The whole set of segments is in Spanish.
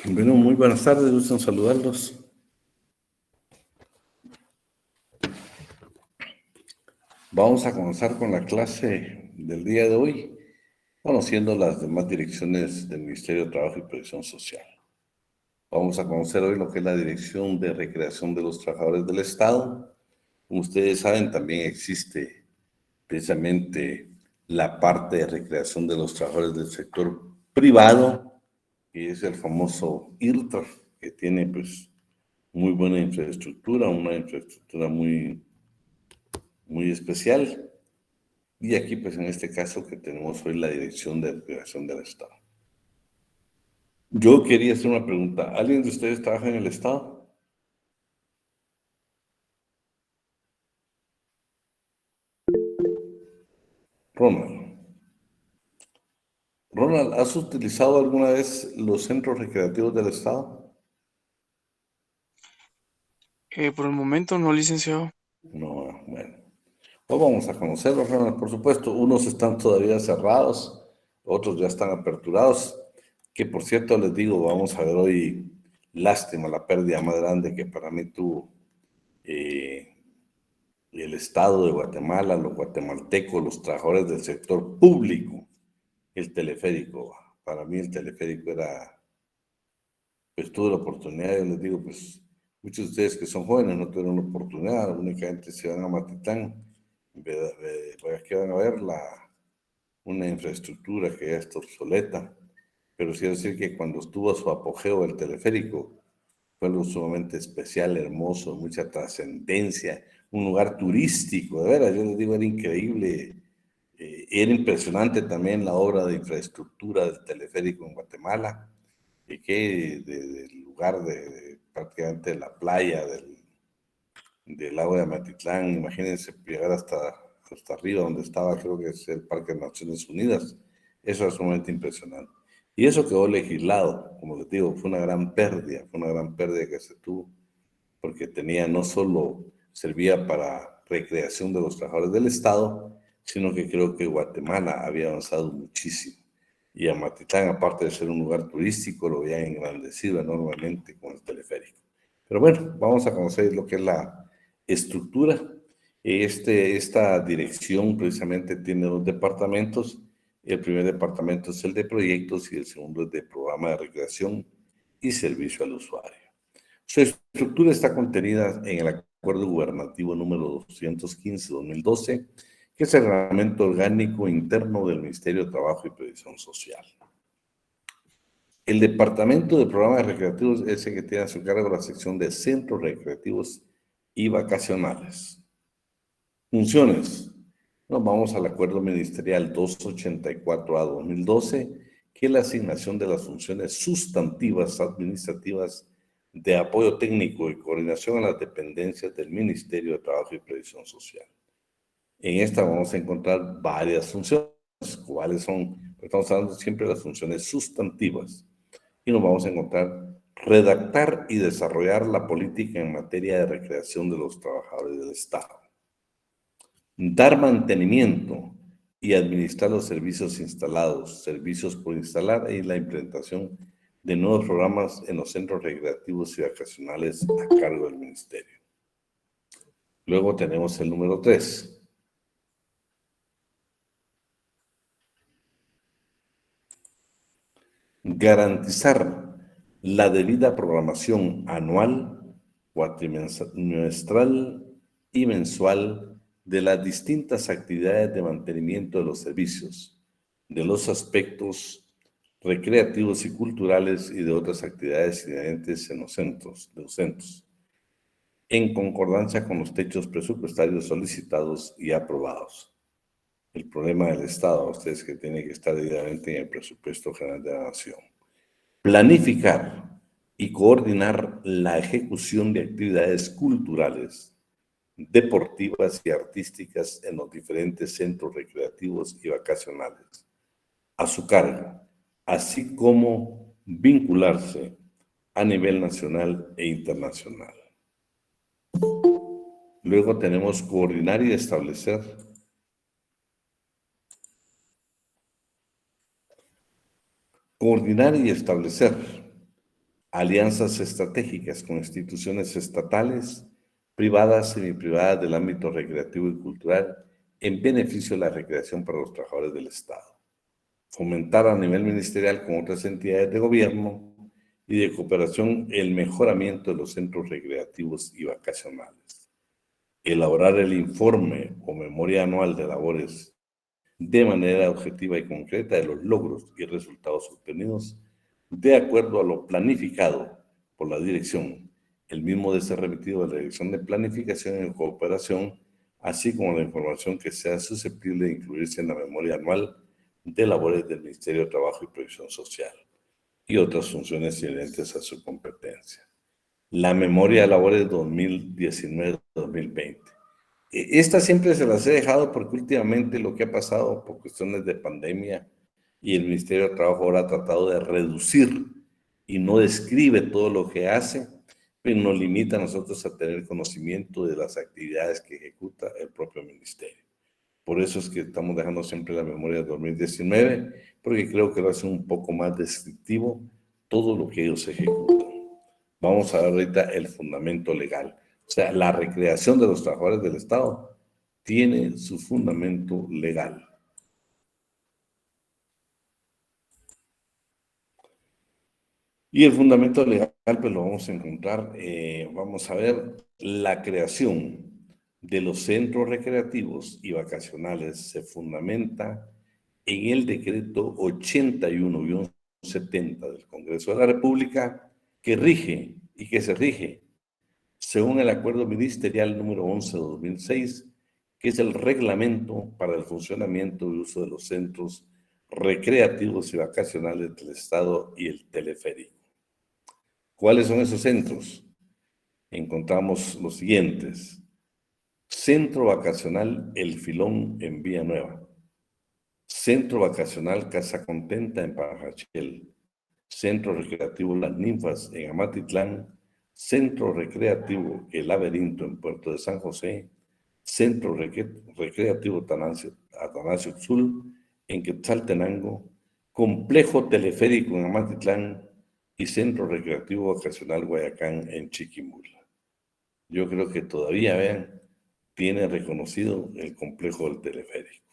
Bueno, muy buenas tardes, gusto en saludarlos. Vamos a comenzar con la clase del día de hoy, conociendo las demás direcciones del Ministerio de Trabajo y Previsión Social. Vamos a conocer hoy lo que es la Dirección de Recreación de los Trabajadores del Estado. Como ustedes saben, también existe precisamente la parte de recreación de los trabajadores del sector privado, que es el famoso IRTRA, que tiene pues muy buena infraestructura, una infraestructura muy especial. Y aquí, pues en este caso que tenemos hoy la Dirección de Recreación del Estado. Yo quería hacer una pregunta. ¿Alguien de ustedes trabaja en el Estado? Ronald. Ronald, ¿has utilizado alguna vez los centros recreativos del Estado? Por el momento no, licenciado. No, bueno. Pues vamos a conocerlos, Ronald, por supuesto. Unos están todavía cerrados, otros ya están aperturados. Que por cierto, les digo, vamos a ver hoy, lástima, la pérdida más grande que para mí tuvo el Estado de Guatemala, los guatemaltecos, los trabajadores del sector público, el teleférico. Para mí el teleférico era, pues tuve la oportunidad, yo les digo, pues muchos de ustedes que son jóvenes no tuvieron la oportunidad, únicamente se van a Matitlán, que van a ver una infraestructura que ya está obsoleta, pero sí decir que cuando estuvo a su apogeo el teleférico, fue algo sumamente especial, hermoso, mucha trascendencia, un lugar turístico, de veras, yo les digo, era increíble, era impresionante también la obra de infraestructura del teleférico en Guatemala, y que del lugar de prácticamente la playa del lago de Amatitlán, imagínense llegar hasta arriba donde estaba, creo que es el Parque de Naciones Unidas, eso es sumamente impresionante. Y eso quedó legislado, como les digo, fue una gran pérdida que se tuvo, porque tenía no solo servía para recreación de los trabajadores del Estado, sino que creo que Guatemala había avanzado muchísimo. Y Amatitlán, aparte de ser un lugar turístico, lo había engrandecido enormemente con el teleférico. Pero bueno, vamos a conocer lo que es la estructura. Esta dirección precisamente tiene dos departamentos. El primer departamento es el de proyectos y el segundo es de programa de recreación y servicio al usuario. Su estructura está contenida en el Acuerdo Gubernativo número 215-2012, que es el reglamento orgánico interno del Ministerio de Trabajo y Previsión Social. El Departamento de Programas Recreativos es el que tiene a su cargo la sección de centros recreativos y vacacionales. Funciones. Nos vamos al Acuerdo Ministerial 284-A-2012, que es la asignación de las funciones sustantivas administrativas de apoyo técnico y coordinación a las dependencias del Ministerio de Trabajo y Previsión Social. En esta vamos a encontrar varias funciones. ¿Cuáles son? Estamos hablando siempre de las funciones sustantivas. Y nos vamos a encontrar redactar y desarrollar la política en materia de recreación de los trabajadores del Estado, dar mantenimiento y administrar los servicios instalados, servicios por instalar y la implementación de nuevos programas en los centros recreativos y vacacionales a cargo del Ministerio. Luego tenemos el número 3. Garantizar la debida programación anual, cuatrimestral y mensual de las distintas actividades de mantenimiento de los servicios, de los aspectos recreativos y culturales y de otras actividades inherentes en los centros, en concordancia con los techos presupuestarios solicitados y aprobados. El problema del Estado, ustedes que tienen que estar debidamente en el presupuesto general de la Nación. Planificar y coordinar la ejecución de actividades culturales, deportivas y artísticas en los diferentes centros recreativos y vacacionales a su cargo, así como vincularse a nivel nacional e internacional. Luego tenemos coordinar y establecer alianzas estratégicas con instituciones estatales, privadas, semiprivadas del ámbito recreativo y cultural en beneficio de la recreación para los trabajadores del Estado. Fomentar a nivel ministerial con otras entidades de gobierno y de cooperación el mejoramiento de los centros recreativos y vacacionales. Elaborar el informe o memoria anual de labores de manera objetiva y concreta de los logros y resultados obtenidos de acuerdo a lo planificado por la dirección. El mismo debe ser remitido a la Dirección de Planificación y Cooperación, así como la información que sea susceptible de incluirse en la memoria anual de labores del Ministerio de Trabajo y Previsión Social y otras funciones inherentes a su competencia. La memoria de labores 2019-2020. Esta siempre se las he dejado porque últimamente lo que ha pasado por cuestiones de pandemia y el Ministerio de Trabajo ahora ha tratado de reducir y no describe todo lo que hace, pero nos limita a nosotros a tener conocimiento de las actividades que ejecuta el propio ministerio. Por eso es que estamos dejando siempre la memoria de 2019, porque creo que lo hace un poco más descriptivo todo lo que ellos ejecutan. Vamos a ver ahorita el fundamento legal. O sea, la recreación de los trabajadores del Estado tiene su fundamento legal. Y el fundamento legal, pues lo vamos a encontrar, vamos a ver, la creación de los centros recreativos y vacacionales se fundamenta en el decreto 81-70 del Congreso de la República, que rige y que se rige según el acuerdo ministerial número 11 de 2006, que es el reglamento para el funcionamiento y uso de los centros recreativos y vacacionales del Estado y el teleférico. ¿Cuáles son esos centros? Encontramos los siguientes. Centro Vacacional El Filón en Villanueva. Centro Vacacional Casa Contenta en Panajachel. Centro Recreativo Las Ninfas en Amatitlán. Centro Recreativo El Laberinto en Puerto de San José. Centro Recreativo Atanasio Tzul en Quetzaltenango. Complejo Teleférico en Amatitlán y Centro Recreativo Vacacional Guayacán en Chiquimula. Yo creo que todavía, vean, tiene reconocido el complejo del teleférico.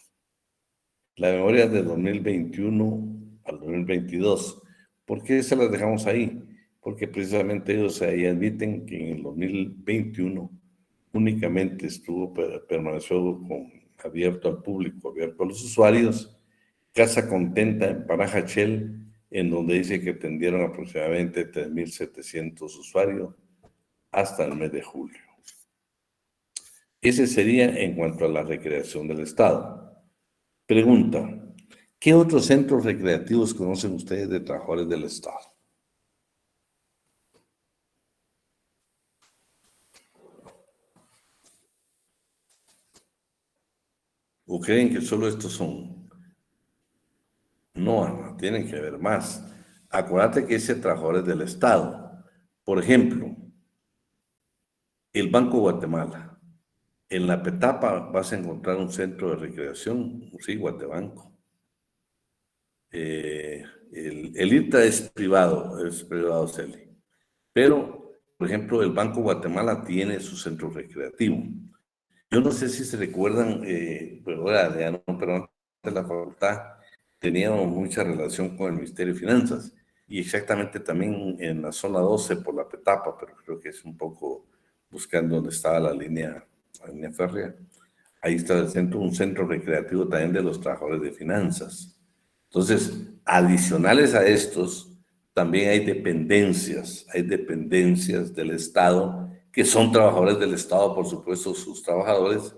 La memoria de 2021 al 2022. ¿Por qué se las dejamos ahí? Porque precisamente ellos ahí admiten que en el 2021 únicamente permaneció abierto al público, abierto a los usuarios, Casa Contenta en Panajachel, en donde dice que atendieron aproximadamente 3.700 usuarios hasta el mes de julio. Ese sería en cuanto a la recreación del Estado. Pregunta, ¿qué otros centros recreativos conocen ustedes de trabajadores del Estado? ¿O creen que solo estos son? No, Ana, tienen que haber más. Acuérdate que ese trabajadores del Estado. Por ejemplo, el Banco Guatemala. En la Petapa vas a encontrar un centro de recreación, sí, Guatebanco. El IRTA es privado, Celi. Pero, por ejemplo, el Banco Guatemala tiene su centro recreativo. Yo no sé si se recuerdan, pero antes de la facultad teníamos mucha relación con el Ministerio de Finanzas y exactamente también en la zona 12 por la Petapa, pero creo que es un poco buscando donde estaba la línea férrea. Ahí está el centro, un centro recreativo también de los trabajadores de finanzas. Entonces, adicionales a estos, también hay dependencias del Estado, que son trabajadores del Estado, por supuesto, sus trabajadores,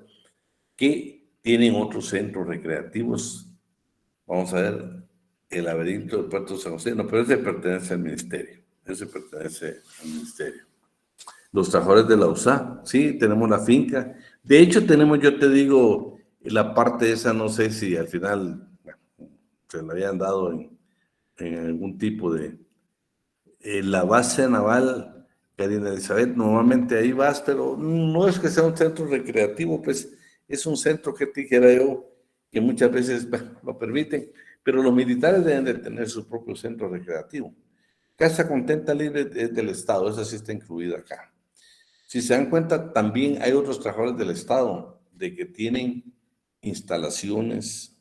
que tienen otros centros recreativos. Vamos a ver, el laberinto del Puerto de San José, no, pero ese pertenece al ministerio, Los trabajadores de la USA, sí, tenemos la finca. De hecho, tenemos, yo te digo, la parte esa, no sé si al final se la habían dado en algún tipo de... la base naval, Karina Elizabeth, normalmente ahí vas, pero no es que sea un centro recreativo, pues es un centro que te dijera yo, que muchas veces lo permiten, pero los militares deben de tener su propio centro recreativo. Casa Contenta Libre es del Estado, esa sí está incluida acá. Si se dan cuenta, también hay otros trabajadores del Estado de que tienen instalaciones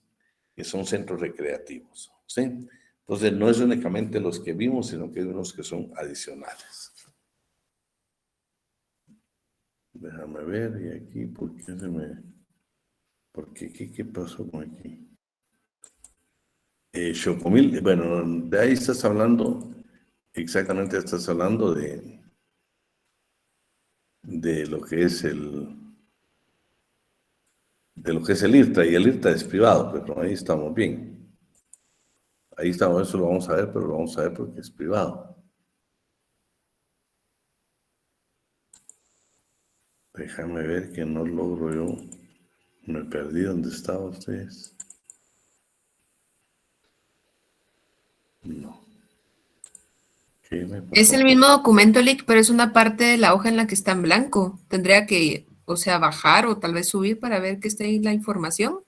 que son centros recreativos, ¿sí? Entonces, no es únicamente los que vimos, sino que hay unos que son adicionales. Déjame ver, y aquí, ¿por qué se me...? ¿Por qué? ¿Qué pasó con aquí? Chocomil, bueno, de ahí estás hablando, exactamente estás hablando de lo que es de lo que es el IRTA, y el IRTA es privado, pero ahí estamos bien. Ahí estamos, eso lo vamos a ver, pero lo vamos a ver porque es privado. Déjame ver que no logro yo. Me perdí donde estaban ustedes. No. ¿Qué me pasó? Es el mismo documento, Lick, pero es una parte de la hoja en la que está en blanco. Tendría que, o sea, bajar o tal vez subir para ver que esté ahí la información.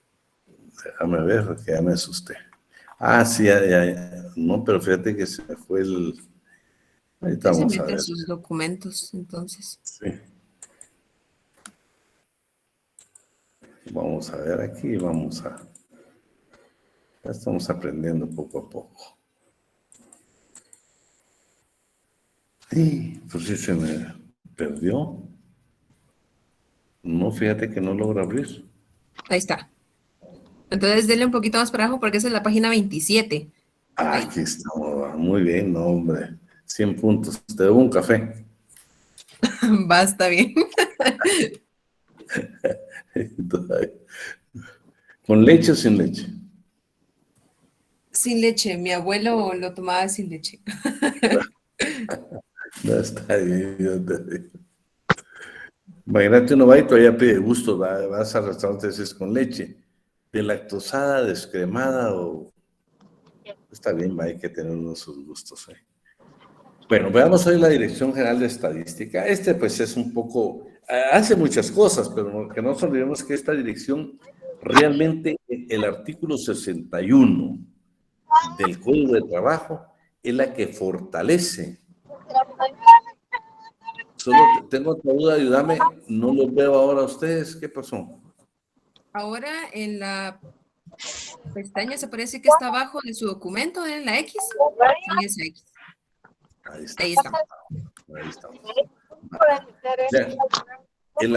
Déjame ver, que ya me asusté. Ah, sí, ya. No, pero fíjate que se me fue el... Ahorita Usted se vamos a mete a ver. sus documentos, entonces. Sí. Vamos a ver aquí, ya estamos aprendiendo poco a poco. Sí, pues sí se me perdió. No, fíjate que no logra abrir. Ahí está. Entonces, denle un poquito más para abajo porque esa es la página 27. Ah, Ahí. aquí estamos. Muy bien, no, hombre. 100 puntos. Te debo un café. Basta bien. ¿Con leche o sin leche? Sin leche. Mi abuelo lo tomaba sin leche. No, está bien, yo te digo. Imagínate, uno va y todavía pide gusto, vas al restaurante y dices con leche, de lactosada, descremada o... Está bien, hay que tener uno sus gustos. Bueno, veamos hoy la Dirección General de Estadística. Pues es un poco, hace muchas cosas, pero que no nos olvidemos que esta dirección realmente, el artículo 61 del Código de Trabajo es la que fortalece. Solo tengo otra duda, ayúdame, no los veo ahora a ustedes, ¿qué pasó? Ahora en la pestaña se parece que está abajo de su documento, en la X. En esa X. Ahí está. Ahí está. Ahí estamos. Vean, el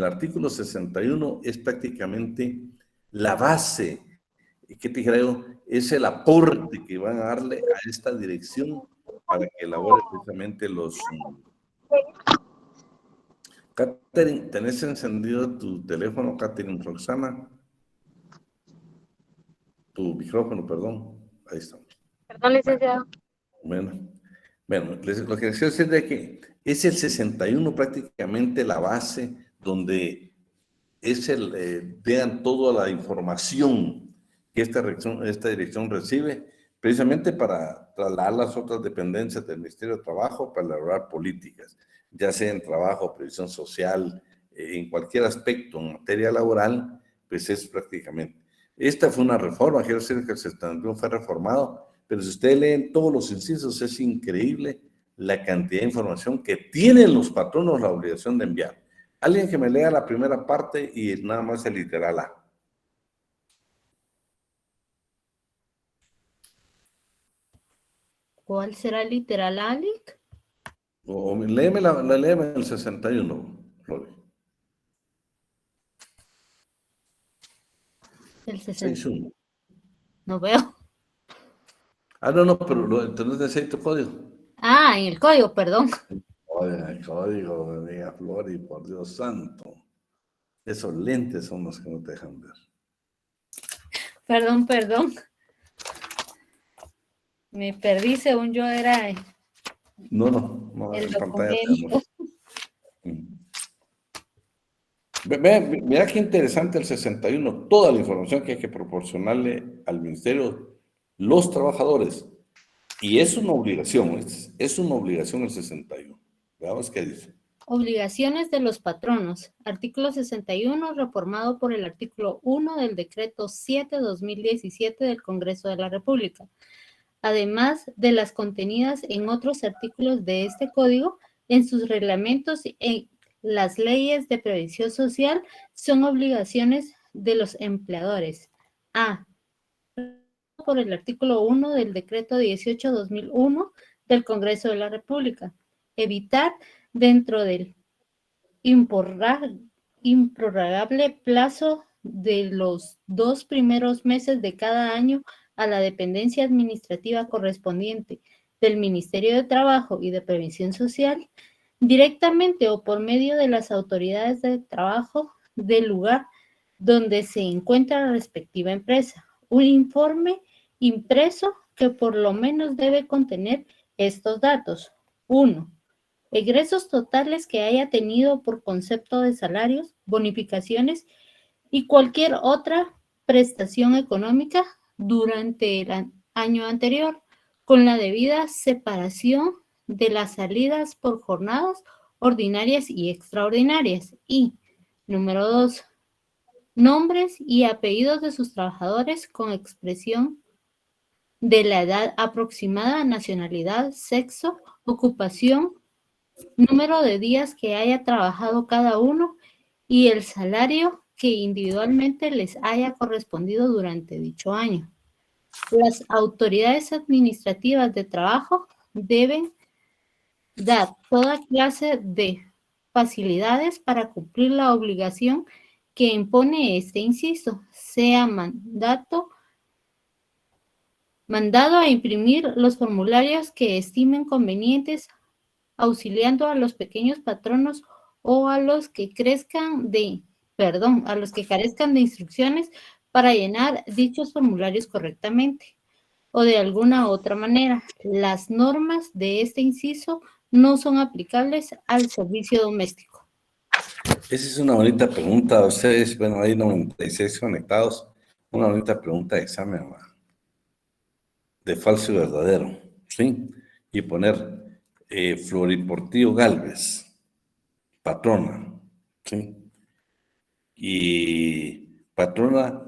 artículo 61 es prácticamente la base, ¿qué te dijera yo? Es el aporte que van a darle a esta dirección para que elabore precisamente los... Catherine, ¿tenés encendido tu teléfono, Catherine Roxana? Tu micrófono, perdón. Ahí estamos. Perdón, licenciado. Bueno, lo que les quiero decir de que es el 61 prácticamente la base donde es vean toda la información que esta dirección recibe, precisamente para trasladar las otras dependencias del Ministerio de Trabajo para elaborar políticas, ya sea en trabajo, previsión social, en cualquier aspecto en materia laboral, pues es prácticamente. Esta fue una reforma, quiero decir que el 71 fue reformado, pero si ustedes leen todos los incisos, es increíble la cantidad de información que tienen los patronos la obligación de enviar. Alguien que me lea la primera parte y nada más el literal A. ¿Cuál será el literal, Alec? O léeme léeme el 61, Flori. El 60. 61. No veo. Ah, no, pero entonces necesito tu código. Ah, en el código, perdón. Oye, el código, amiga Flori, por Dios santo. Esos lentes son los que no te dejan ver. Perdón. Me perdí, según yo era No, el en pantalla documento. tenemos. Mira qué interesante el 61, toda la información que hay que proporcionarle al ministerio, los trabajadores. Y es una obligación, es una obligación el 61. Veamos qué dice. Obligaciones de los patronos. Artículo 61, reformado por el artículo 1 del decreto 7/2017 del Congreso de la República. además de las contenidas en otros artículos de este código, en sus reglamentos y las leyes de previsión social son obligaciones de los empleadores. A. Por el artículo 1 del decreto 18/2001 del Congreso de la República. Evitar dentro del improrrogable plazo de los 2 primeros meses de cada año a la dependencia administrativa correspondiente del Ministerio de Trabajo y de Previsión Social, directamente o por medio de las autoridades de trabajo del lugar donde se encuentra la respectiva empresa, un informe impreso que por lo menos debe contener estos datos. 1. Egresos totales que haya tenido por concepto de salarios, bonificaciones y cualquier otra prestación económica durante el año anterior, con la debida separación de las salidas por jornadas ordinarias y extraordinarias. Y, número 2, nombres y apellidos de sus trabajadores con expresión de la edad aproximada, nacionalidad, sexo, ocupación, número de días que haya trabajado cada uno y el salario que individualmente les haya correspondido durante dicho año. Las autoridades administrativas de trabajo deben dar toda clase de facilidades para cumplir la obligación que impone este inciso, sea mandado a imprimir los formularios que estimen convenientes, auxiliando a los pequeños patronos o a los que carezcan de instrucciones para llenar dichos formularios correctamente. O de alguna otra manera, las normas de este inciso no son aplicables al servicio doméstico. Esa es una bonita pregunta a ustedes. Bueno, hay 96 conectados. Una bonita pregunta de examen, ¿verdad? De falso y verdadero, ¿sí? Y poner Floriportillo Galvez, patrona, ¿sí? Y patrona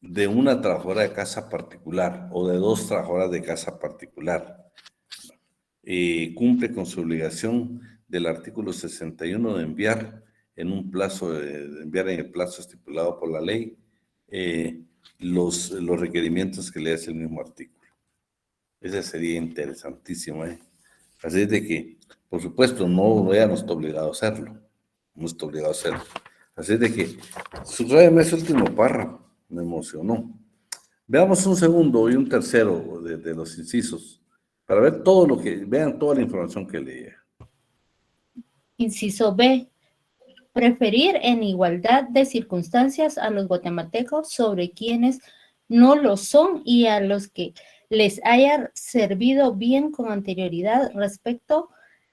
de una trabajadora de casa particular o de 2 trabajadoras de casa particular. Cumple con su obligación del artículo 61 de enviar en un plazo, enviar en el plazo estipulado por la ley los requerimientos que le hace el mismo artículo. Ese sería interesantísimo, ¿eh? Así es de que, por supuesto, ella no está obligado a hacerlo. No está obligado a hacerlo. Así es de que, subrayame ese último párrafo, me emocionó. Veamos un segundo y un tercero de los incisos, para ver todo lo que, vean toda la información que leía. Inciso B. Preferir en igualdad de circunstancias a los guatemaltecos sobre quienes no lo son y a los que les haya servido bien con anterioridad respecto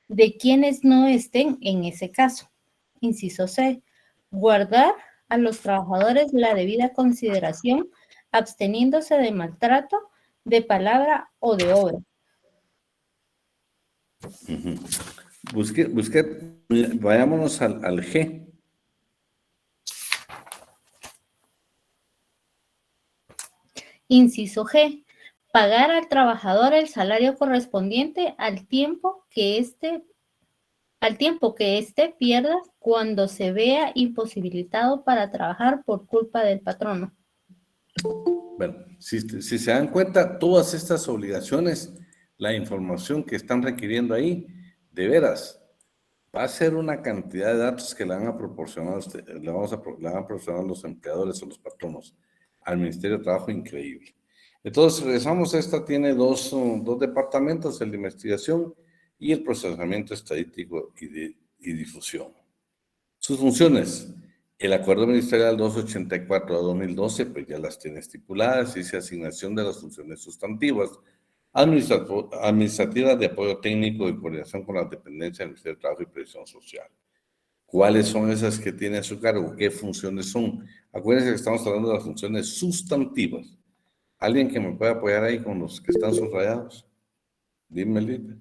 de quienes no estén en ese caso. Inciso C. Guardar a los trabajadores la debida consideración, absteniéndose de maltrato, de palabra o de obra. Vayámonos al G. Inciso G. Pagar al trabajador el salario correspondiente al tiempo que éste pierda cuando se vea imposibilitado para trabajar por culpa del patrono. Bueno, si se dan cuenta, todas estas obligaciones, la información que están requiriendo ahí, de veras, va a ser una cantidad de datos que le van a proporcionar, le van a proporcionar los empleadores o los patronos al Ministerio de Trabajo, increíble. Entonces, regresamos, esta tiene dos departamentos, el de investigación y el procesamiento estadístico y difusión. Sus funciones, el Acuerdo Ministerial 284/2012, pues ya las tiene estipuladas, dice asignación de las funciones sustantivas, administrativas de apoyo técnico y coordinación con las dependencias del Ministerio de Trabajo y Previsión Social. ¿Cuáles son esas que tiene a su cargo? ¿Qué funciones son? Acuérdense que estamos hablando de las funciones sustantivas. ¿Alguien que me pueda apoyar ahí con los que están subrayados? Dime, Lita.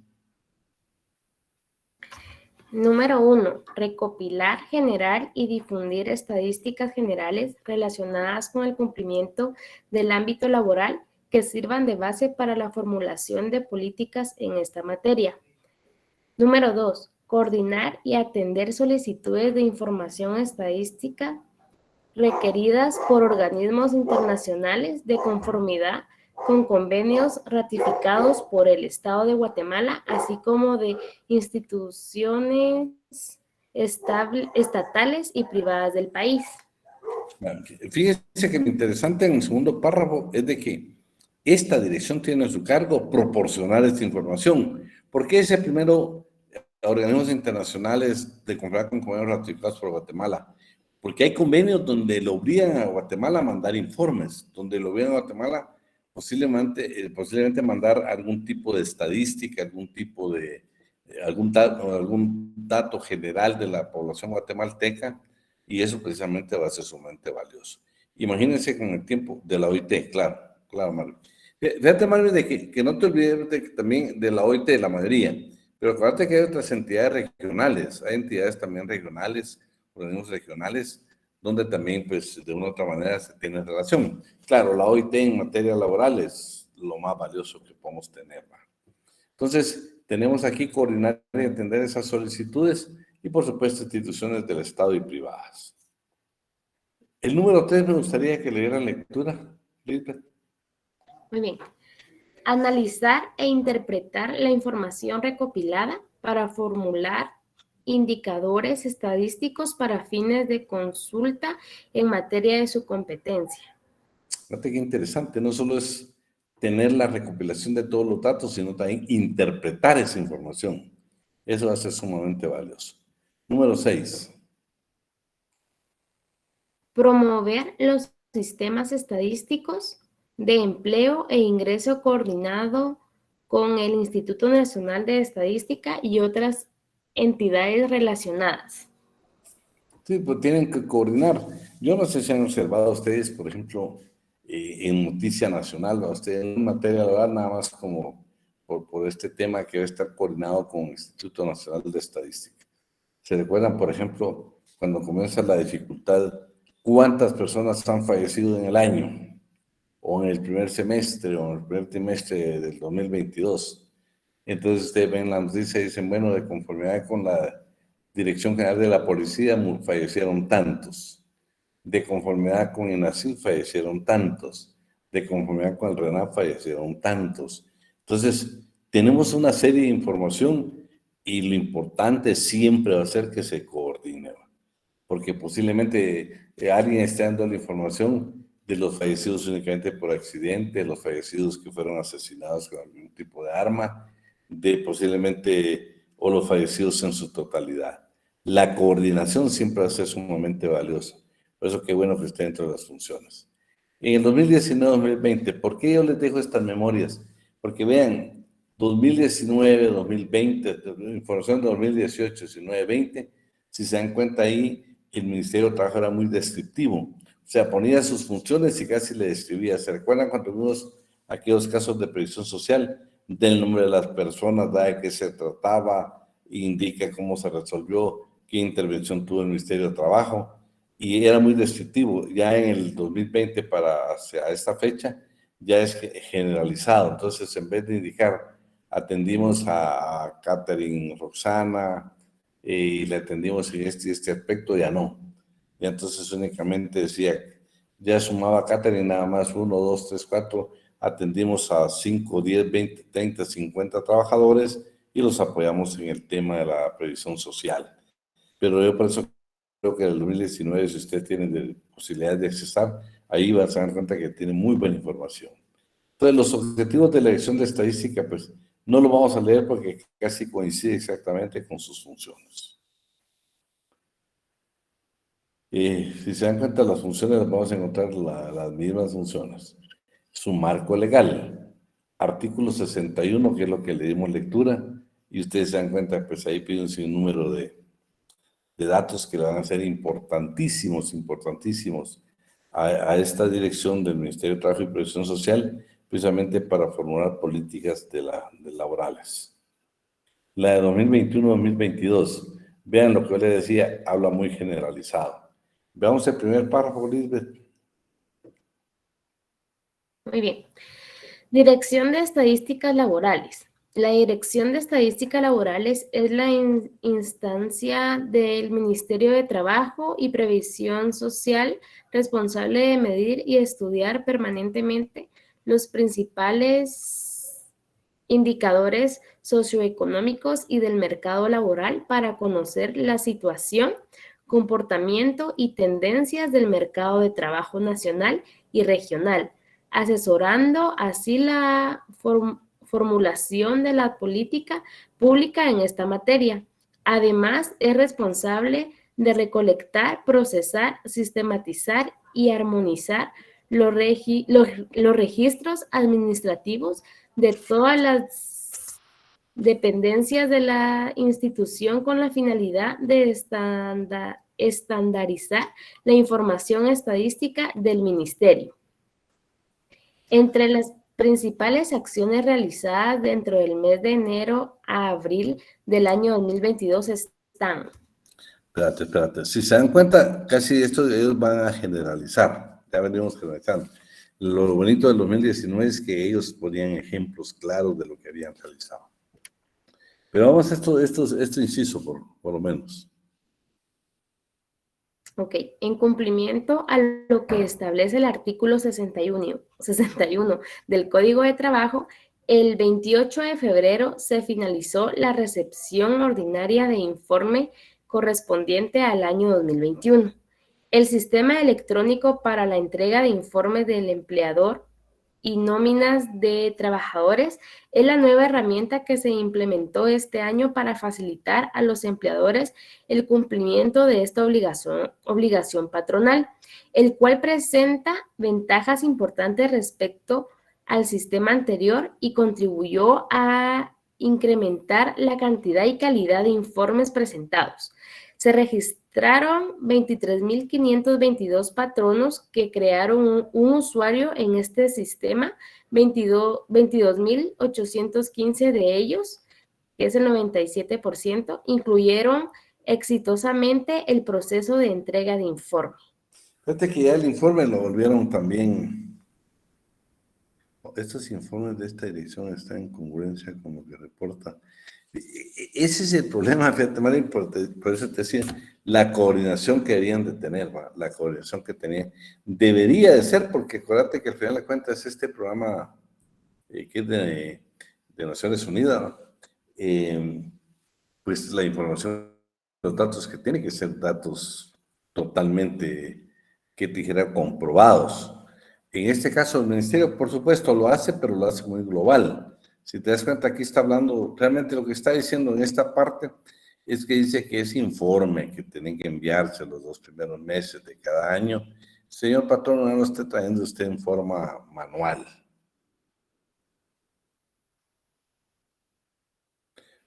Número 1. Recopilar, generar y difundir estadísticas generales relacionadas con el cumplimiento del ámbito laboral que sirvan de base para la formulación de políticas en esta materia. Número 2. Coordinar y atender solicitudes de información estadística requeridas por organismos internacionales de conformidad con convenios ratificados por el Estado de Guatemala, así como de instituciones estatales y privadas del país. Fíjese que lo interesante en el segundo párrafo es de que esta dirección tiene a su cargo proporcionar esta información. ¿Por qué ese primero, organismos internacionales de conformidad con convenios ratificados por Guatemala? Porque hay convenios donde lo obligan a Guatemala a mandar informes, donde lo obligan a Guatemala posiblemente mandar algún tipo de estadística, algún tipo de, algún dato general de la población guatemalteca, y eso precisamente va a ser sumamente valioso. Imagínense con el tiempo de la OIT, claro, Mario. Fíjate, Mario, de que no te olvides de que también de la OIT, de la mayoría, pero acuérdate que hay otras entidades regionales, hay entidades también regionales, organismos regionales, donde también, pues, de una u otra manera se tiene relación. Claro, la OIT en materia laboral es lo más valioso que podemos tener, ¿va? Entonces, tenemos aquí coordinar y atender esas solicitudes y, por supuesto, instituciones del Estado y privadas. El número 3 me gustaría que le dieran lectura, Lisbeth. Muy bien. Analizar e interpretar la información recopilada para formular indicadores estadísticos para fines de consulta en materia de su competencia. Fíjate qué interesante, no solo es tener la recopilación de todos los datos, sino también interpretar esa información. Eso va a ser sumamente valioso. Número 6. Promover los sistemas estadísticos de empleo e ingreso coordinado con el Instituto Nacional de Estadística y otras entidades relacionadas. Sí, pues tienen que coordinar. Yo no sé si han observado ustedes, por ejemplo, en Noticia Nacional, ¿va? Usted en materia laboral, nada más como por este tema que debe estar coordinado con el Instituto Nacional de Estadística. ¿Se recuerdan, por ejemplo, cuando comienza la dificultad, cuántas personas han fallecido en el año, o en el primer semestre, o en el primer trimestre del 2022? Entonces ustedes ven la noticia y dicen, bueno, de conformidad con la Dirección General de la Policía, fallecieron tantos. De conformidad con INACID, fallecieron tantos. De conformidad con el RENAP, fallecieron tantos. Entonces, tenemos una serie de información y lo importante siempre va a ser que se coordine, porque posiblemente alguien esté dando la información de los fallecidos únicamente por accidente, los fallecidos que fueron asesinados con algún tipo de arma, de posiblemente, o los fallecidos en su totalidad. La coordinación siempre va a ser sumamente valiosa. Por eso qué bueno que esté dentro de las funciones. En el 2019-2020, ¿por qué yo les dejo estas memorias? Porque vean, 2019, 2020, información de 2018, 19, 20, si se dan cuenta ahí, el Ministerio de Trabajo era muy descriptivo. O sea, ponía sus funciones y casi le describía. ¿Se recuerdan cuando vimos aquellos casos de previsión social? Del nombre de las personas, de qué se trataba, indica cómo se resolvió, qué intervención tuvo el Ministerio de Trabajo, y era muy descriptivo. Ya en el 2020, para hacia esta fecha, ya es generalizado. Entonces, en vez de indicar, atendimos a Catherine Roxana, y le atendimos en este aspecto, ya no. Y entonces únicamente decía, ya sumaba Catherine nada más 1, 2, 3, 4, atendimos a 5, 10, 20, 30, 50 trabajadores y los apoyamos en el tema de la previsión social. Pero yo por eso creo que en el 2019, si usted tiene posibilidades de accesar, ahí va a se dar cuenta que tiene muy buena información. Entonces, los objetivos de la dirección de estadística, pues, no lo vamos a leer porque casi coincide exactamente con sus funciones. Si se dan cuenta, las funciones vamos a encontrar las mismas funciones. Su marco legal, artículo 61, que es lo que le dimos lectura, y ustedes se dan cuenta, pues ahí pide un sinnúmero de datos que le van a ser importantísimos a esta dirección del Ministerio de Trabajo y Previsión Social, precisamente para formular políticas de laborales. La de 2021-2022, vean lo que yo les decía, habla muy generalizado. Veamos el primer párrafo, Lisbeth. Muy bien. Dirección de Estadísticas Laborales. La Dirección de Estadísticas Laborales es la instancia del Ministerio de Trabajo y Previsión Social responsable de medir y estudiar permanentemente los principales indicadores socioeconómicos y del mercado laboral para conocer la situación, comportamiento y tendencias del mercado de trabajo nacional y regional, asesorando así la formulación de la política pública en esta materia. Además, es responsable de recolectar, procesar, sistematizar y armonizar los registros administrativos de todas las dependencias de la institución con la finalidad de estandarizar la información estadística del ministerio. Entre las principales acciones realizadas dentro del mes de enero a abril del año 2022 están... Espérate. Si se dan cuenta, casi esto ellos van a generalizar. Ya venimos generalizando. Lo bonito del 2019 es que ellos ponían ejemplos claros de lo que habían realizado. Pero vamos a esto inciso, por lo menos. Ok, en cumplimiento a lo que establece el artículo 61 del Código de Trabajo, el 28 de febrero se finalizó la recepción ordinaria de informe correspondiente al año 2021. El sistema electrónico para la entrega de informes del empleador y nóminas de trabajadores es la nueva herramienta que se implementó este año para facilitar a los empleadores el cumplimiento de esta obligación patronal, el cual presenta ventajas importantes respecto al sistema anterior y contribuyó a incrementar la cantidad y calidad de informes presentados. Se registraron 23.522 patronos que crearon un usuario en este sistema, 22.815 de ellos, que es el 97%, incluyeron exitosamente el proceso de entrega de informe. Fíjate que ya el informe lo volvieron también. Estos informes de esta dirección están en congruencia con lo que reporta. Ese es el problema, fíjate, Marín, por eso te decía, la coordinación que deberían de tener, la coordinación que tenían, debería de ser, porque acuérdate que al final de cuentas este programa que es de Naciones Unidas, pues la información, los datos que tienen que ser datos totalmente, que te dijera, comprobados. En este caso, el ministerio, por supuesto, lo hace, pero lo hace muy global. Si te das cuenta, aquí está hablando, realmente lo que está diciendo en esta parte es que dice que ese informe que tienen que enviarse los 2 primeros meses de cada año, señor patrón, no lo esté trayendo usted en forma manual.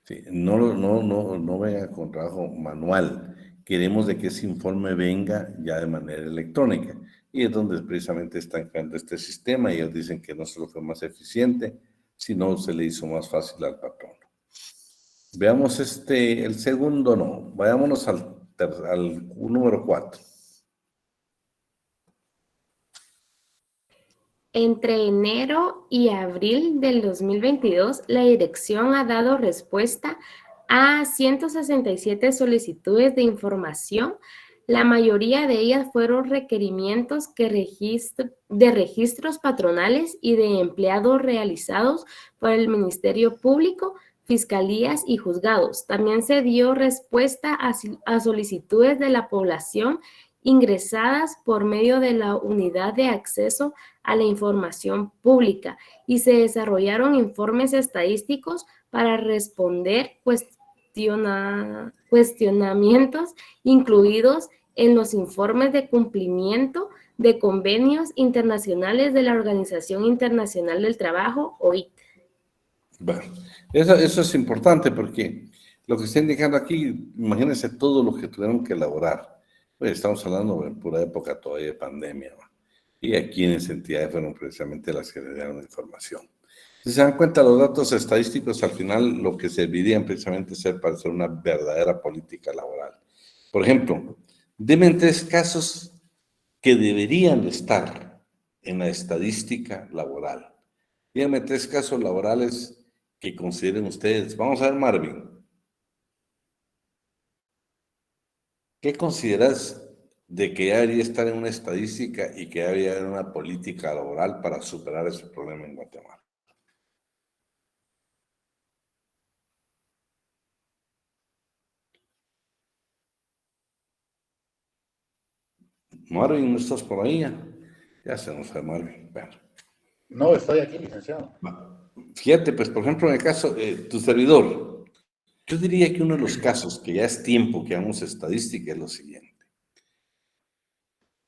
Sí, no venga con trabajo manual. Queremos de que ese informe venga ya de manera electrónica. Y es donde precisamente están creando este sistema y ellos dicen que no solo fue más eficiente, sino se le hizo más fácil al patrón. Veamos el segundo, no. Vayámonos al número 4. Entre enero y abril del 2022, la dirección ha dado respuesta a 167 solicitudes de información. La mayoría de ellas fueron requerimientos de registros patronales y de empleados realizados por el Ministerio Público, fiscalías y juzgados. También se dio respuesta a solicitudes de la población ingresadas por medio de la Unidad de Acceso a la Información Pública y se desarrollaron informes estadísticos para responder cuestionamientos incluidos en los informes de cumplimiento de convenios internacionales de la Organización Internacional del Trabajo, OIT. Bueno, eso es importante porque lo que está indicando aquí, imagínense todo lo que tuvieron que elaborar. Pues estamos hablando de pura época todavía de pandemia, ¿no? Y aquí en esa entidad fueron precisamente las que le dieron información. Si se dan cuenta, los datos estadísticos al final lo que servirían precisamente ser para hacer una verdadera política laboral. Por ejemplo, deme 3 casos que deberían estar en la estadística laboral. Díganme 3 casos laborales que consideren ustedes. Vamos a ver, Marvin. ¿Qué consideras de que ya debería estar en una estadística y que ya debería haber una política laboral para superar ese problema en Guatemala? Marvin, ¿no estás por ahí? Ya se nos fue Marvin. Bueno. No, estoy aquí, licenciado. Fíjate, pues, por ejemplo, en el caso de tu servidor, yo diría que uno de los casos que ya es tiempo que hagamos estadística es lo siguiente.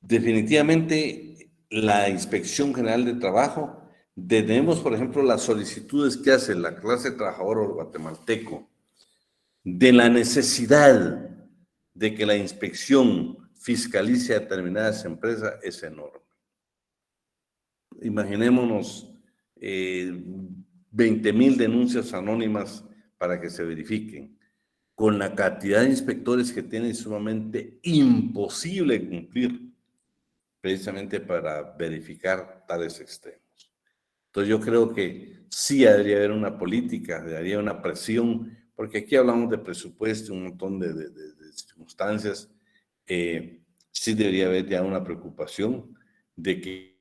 Definitivamente, la Inspección General de Trabajo, tenemos, por ejemplo, las solicitudes que hace la clase trabajadora guatemalteco de la necesidad de que la inspección fiscalice a determinadas empresas es enorme. Imaginémonos 20,000 denuncias anónimas para que se verifiquen. Con la cantidad de inspectores que tienen, es sumamente imposible cumplir, precisamente para verificar tales extremos. Entonces yo creo que sí debería haber una política, debería haber una presión, porque aquí hablamos de presupuesto, un montón de circunstancias. Sí debería haber ya una preocupación de que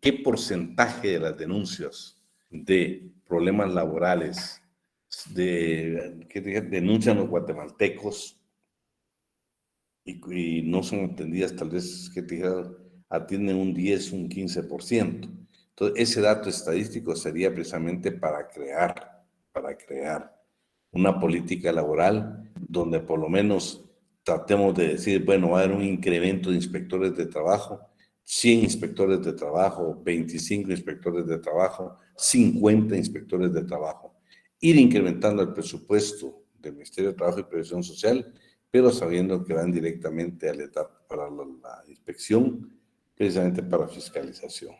qué porcentaje de las denuncias de problemas laborales que denuncian los guatemaltecos y no son atendidas, tal vez, que te dijera, atienden un 10, un 15%. Entonces, ese dato estadístico sería precisamente para crear una política laboral donde por lo menos tratemos de decir, bueno, va a haber un incremento de inspectores de trabajo, 100 inspectores de trabajo, 25 inspectores de trabajo, 50 inspectores de trabajo. Ir incrementando el presupuesto del Ministerio de Trabajo y Previsión Social, pero sabiendo que van directamente a la etapa para la inspección, precisamente para fiscalización.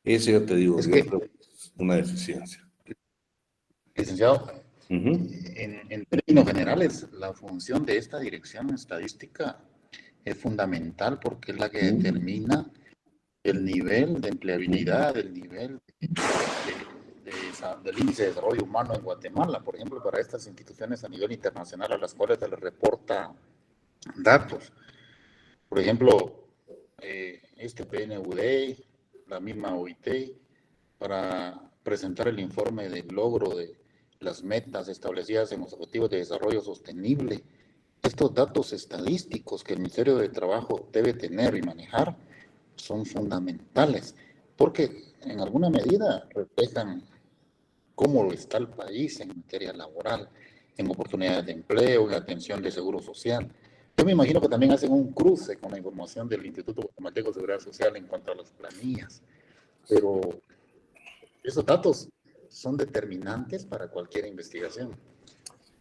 Eso yo te digo, Es yo que, creo que es una deficiencia. licenciado, Uh-huh. en términos generales, la función de esta dirección estadística es fundamental porque es la que determina el nivel de empleabilidad, el nivel del índice de desarrollo humano en Guatemala, por ejemplo, para estas instituciones a nivel internacional a las cuales se les reporta datos. Por ejemplo, este PNUD, la misma OIT, para presentar el informe del logro de las metas establecidas en los Objetivos de Desarrollo Sostenible. Estos datos estadísticos que el Ministerio de Trabajo debe tener y manejar son fundamentales, porque en alguna medida reflejan cómo está el país en materia laboral, en oportunidades de empleo, en atención de seguro social. Yo me imagino que también hacen un cruce con la información del Instituto Guatemalteco de Seguridad Social en cuanto a las planillas, pero esos datos son determinantes para cualquier investigación.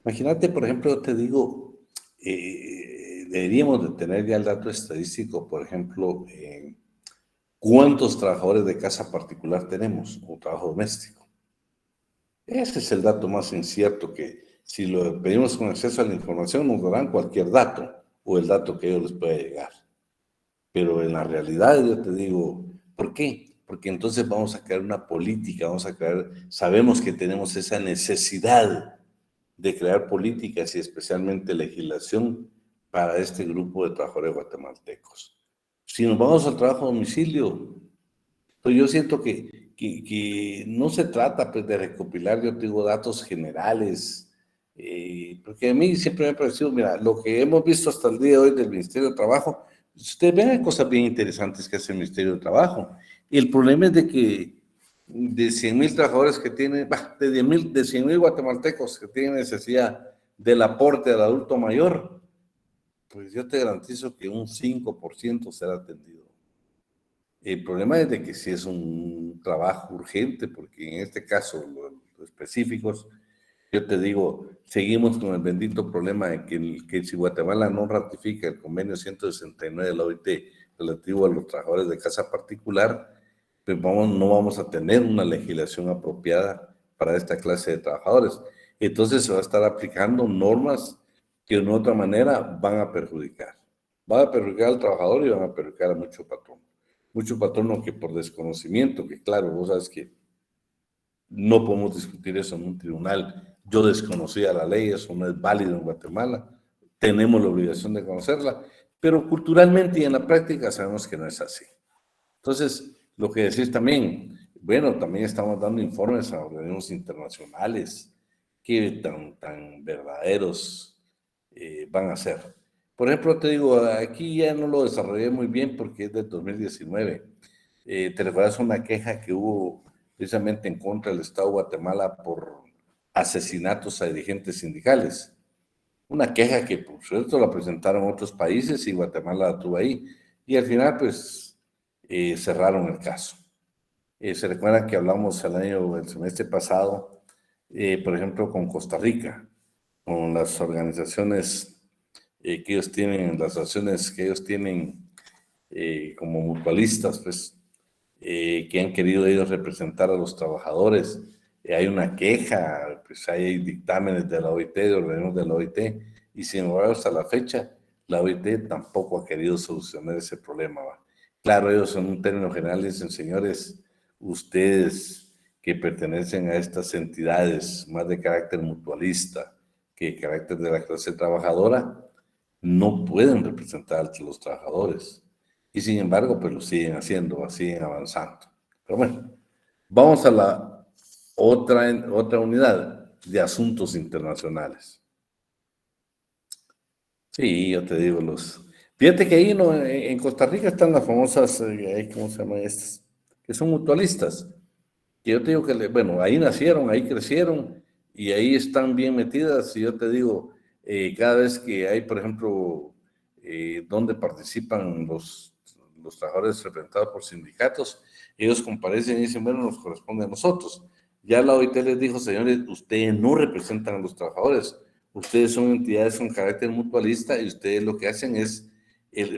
Imagínate, por ejemplo, yo te digo, deberíamos de tener ya el dato estadístico, por ejemplo, cuántos trabajadores de casa particular tenemos o trabajo doméstico. Ese es el dato más incierto que si lo pedimos con acceso a la información nos darán cualquier dato o el dato que a ellos les pueda llegar. Pero en la realidad yo te digo, ¿por qué? Porque entonces vamos a crear una política, sabemos que tenemos esa necesidad de crear políticas y especialmente legislación para este grupo de trabajadores guatemaltecos. Si nos vamos al trabajo a domicilio, pues yo siento que no se trata pues, de recopilar, yo te digo, datos generales, porque a mí siempre me ha parecido, mira, lo que hemos visto hasta el día de hoy del Ministerio de Trabajo, ustedes vean cosas bien interesantes que hace el Ministerio de Trabajo. Y el problema es de que de 100,000 trabajadores que tienen, de 100,000 guatemaltecos que tienen necesidad del aporte al adulto mayor, pues yo te garantizo que un 5% será atendido. El problema es de que si es un trabajo urgente, porque en este caso, los específicos, yo te digo, seguimos con el bendito problema de que si Guatemala no ratifica el convenio 169 de la OIT relativo a los trabajadores de casa particular, pues no vamos a tener una legislación apropiada para esta clase de trabajadores. Entonces se va a estar aplicando normas que de una u otra manera van a perjudicar. Van a perjudicar al trabajador y van a perjudicar a mucho patrón. Mucho patrono que por desconocimiento, que claro, vos sabes que no podemos discutir eso en un tribunal. Yo desconocía la ley, eso no es válido en Guatemala, tenemos la obligación de conocerla, pero culturalmente y en la práctica sabemos que no es así. Entonces, lo que decís también, bueno, también estamos dando informes a organismos internacionales, qué tan verdaderos van a ser. Por ejemplo, te digo, aquí ya no lo desarrollé muy bien porque es del 2019. ¿Te recuerdas una queja que hubo precisamente en contra del Estado de Guatemala por asesinatos a dirigentes sindicales? Una queja que, por cierto, la presentaron otros países y Guatemala la tuvo ahí. Y al final, pues, cerraron el caso. Se recuerda que hablamos el semestre pasado, por ejemplo, con Costa Rica, con las organizaciones que ellos tienen, las acciones que ellos tienen como mutualistas, pues, que han querido ellos representar a los trabajadores. Hay una queja, pues hay dictámenes de la OIT, de organismos de la OIT, y sin embargo hasta la fecha, la OIT tampoco ha querido solucionar ese problema. ¿Va? Claro, ellos en un término general dicen, señores, ustedes que pertenecen a estas entidades más de carácter mutualista que de carácter de la clase trabajadora, no pueden representar a los trabajadores. Y sin embargo, pues lo siguen haciendo, siguen avanzando. Pero bueno, vamos a la otra unidad de asuntos internacionales. Sí, yo te digo, fíjate que ahí no, en Costa Rica están las famosas, ¿cómo se llaman estas? Que son mutualistas. Que yo te digo que, bueno, ahí nacieron, ahí crecieron y ahí están bien metidas. Y yo te digo, cada vez que hay, por ejemplo, donde participan los trabajadores representados por sindicatos, ellos comparecen y dicen, bueno, nos corresponde a nosotros. Ya la OIT les dijo, señores, ustedes no representan a los trabajadores, ustedes son entidades con carácter mutualista y ustedes lo que hacen es,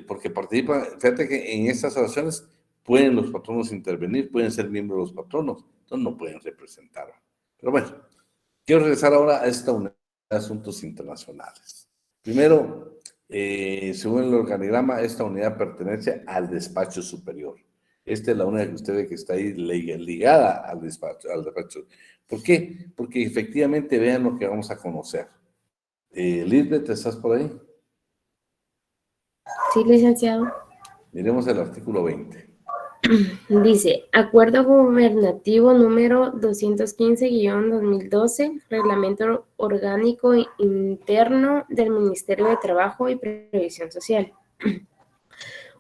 porque participan, fíjate que en estas acciones pueden los patronos intervenir, pueden ser miembros de los patronos, entonces no pueden representar. Pero bueno, quiero regresar ahora a esta unidad de asuntos internacionales. Primero, según el organigrama, esta unidad pertenece al despacho superior. Esta es la unidad que usted ve que está ahí ligada al despacho. ¿Por qué? Porque efectivamente vean lo que vamos a conocer. Lisbeth, ¿estás por ahí? Sí, licenciado. Miremos el artículo 20. Dice, Acuerdo Gubernativo número 215-2012, Reglamento Orgánico Interno del Ministerio de Trabajo y Previsión Social.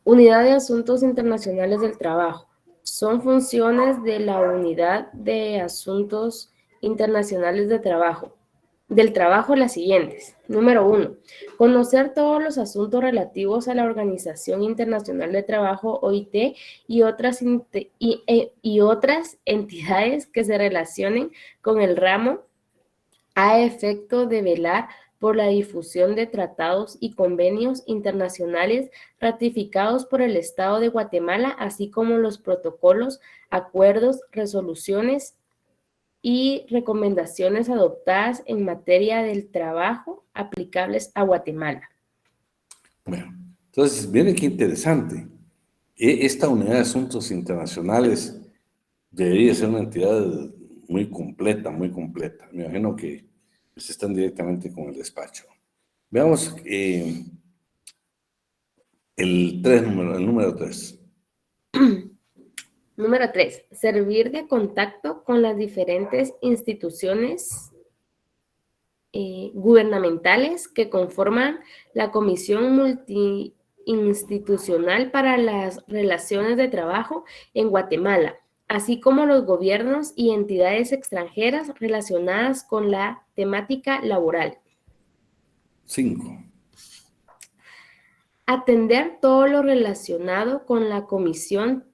Unidad de Asuntos Internacionales del Trabajo. Son funciones de la Unidad de Asuntos Internacionales del Trabajo las siguientes. Número 1. Conocer todos los asuntos relativos a la Organización Internacional de Trabajo, OIT, y otras entidades que se relacionen con el ramo a efecto de velar por la difusión de tratados y convenios internacionales ratificados por el Estado de Guatemala, así como los protocolos, acuerdos, resoluciones y recomendaciones adoptadas en materia del trabajo aplicables a Guatemala. Bueno, entonces, miren qué interesante. Esta unidad de asuntos internacionales debería ser una entidad muy completa, muy completa. Me imagino que pues, están directamente con el despacho. Veamos el número 3. Número 3. Servir de contacto con las diferentes instituciones gubernamentales que conforman la Comisión Multiinstitucional para las Relaciones de Trabajo en Guatemala, así como los gobiernos y entidades extranjeras relacionadas con la temática laboral. 5. Atender todo lo relacionado con la Comisión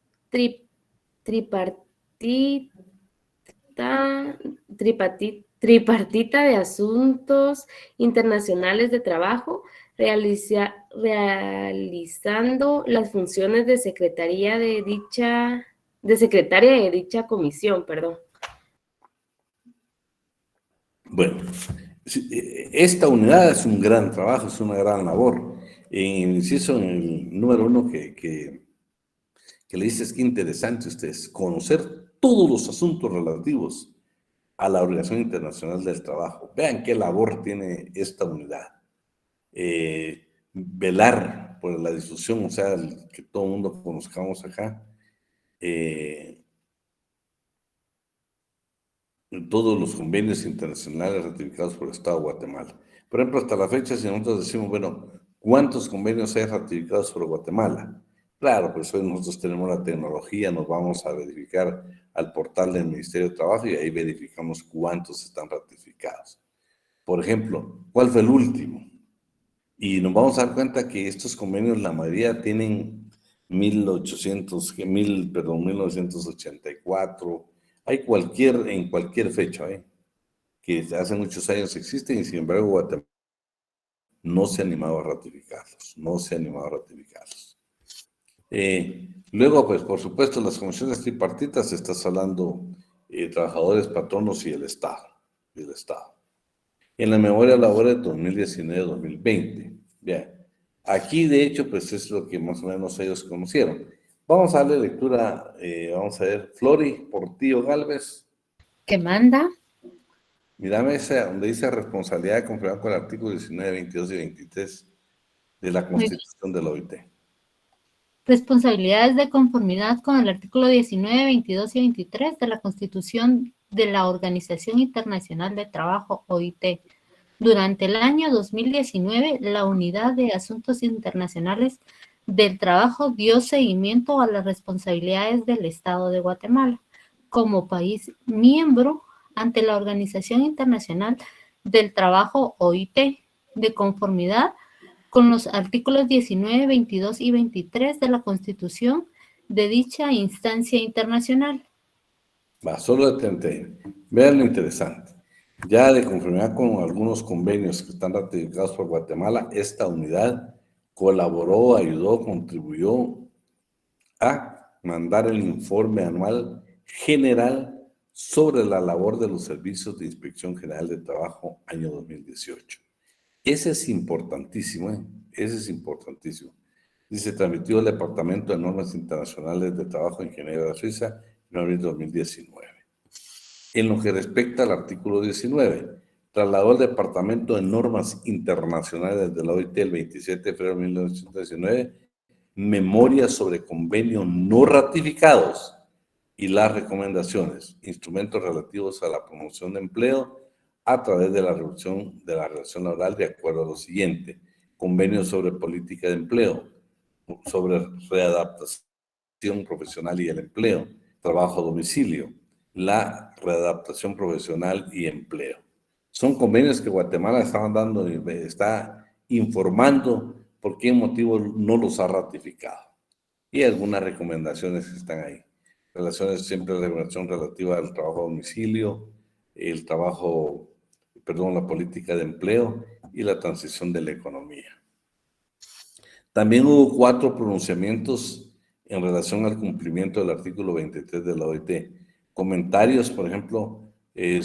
tripartita de Asuntos Internacionales de Trabajo, realizando las funciones de secretaria de dicha comisión, perdón. Bueno, esta unidad es un gran trabajo, es una gran labor. En el inciso, en el número 1 que le dices que interesante ustedes, conocer todos los asuntos relativos a la Organización Internacional del Trabajo. Vean qué labor tiene esta unidad. Velar por la difusión, o sea, que todo el mundo conozcamos acá, todos los convenios internacionales ratificados por el Estado de Guatemala. Por ejemplo, hasta la fecha, si nosotros decimos, bueno, ¿cuántos convenios hay ratificados por Guatemala? Claro, pues hoy nosotros tenemos la tecnología, nos vamos a verificar al portal del Ministerio de Trabajo y ahí verificamos cuántos están ratificados. Por ejemplo, ¿cuál fue el último? Y nos vamos a dar cuenta que estos convenios, la mayoría tienen 1984, hay en cualquier fecha, que hace muchos años existen y sin embargo Guatemala no se ha animado a ratificarlos, Luego, pues por supuesto, las comisiones tripartitas, estás hablando trabajadores, patronos y el Estado. En la memoria laboral de 2019-2020. Bien, aquí de hecho, pues es lo que más o menos ellos conocieron. Vamos a darle lectura, vamos a ver, Flori Portillo Gálvez. ¿Qué manda? Mírame esa, donde dice responsabilidad de conformidad con el artículo 19, 22 y 23 de la Constitución de la OIT. Responsabilidades de conformidad con el artículo 19, 22 y 23 de la Constitución de la Organización Internacional de Trabajo, OIT. Durante el año 2019, la Unidad de Asuntos Internacionales del Trabajo dio seguimiento a las responsabilidades del Estado de Guatemala como país miembro ante la Organización Internacional del Trabajo, OIT, de conformidad con los artículos 19, 22 y 23 de la Constitución de dicha instancia internacional. Va, solo detente. Vean lo interesante. Ya de conformidad con algunos convenios que están ratificados por Guatemala, esta unidad colaboró, ayudó, contribuyó a mandar el informe anual general sobre la labor de los servicios de Inspección General de Trabajo año 2018. Ese es importantísimo, Ese es importantísimo. Dice, transmitió el Departamento de Normas Internacionales de Trabajo en Ginebra, Suiza, en abril de 2019. En lo que respecta al artículo 19, trasladó al Departamento de Normas Internacionales de la OIT el 27 de febrero de 1919 memorias sobre convenios no ratificados y las recomendaciones, instrumentos relativos a la promoción de empleo a través de la reducción de la relación laboral de acuerdo a lo siguiente: convenios sobre política de empleo, sobre readaptación profesional y el empleo, trabajo a domicilio, la readaptación profesional y empleo. Son convenios que Guatemala está informando por qué motivo no los ha ratificado. Y algunas recomendaciones que están ahí. Siempre la recomendación relativa al trabajo a domicilio, la política de empleo y la transición de la economía. También hubo 4 pronunciamientos en relación al cumplimiento del artículo 23 de la OIT. Comentarios, por ejemplo, en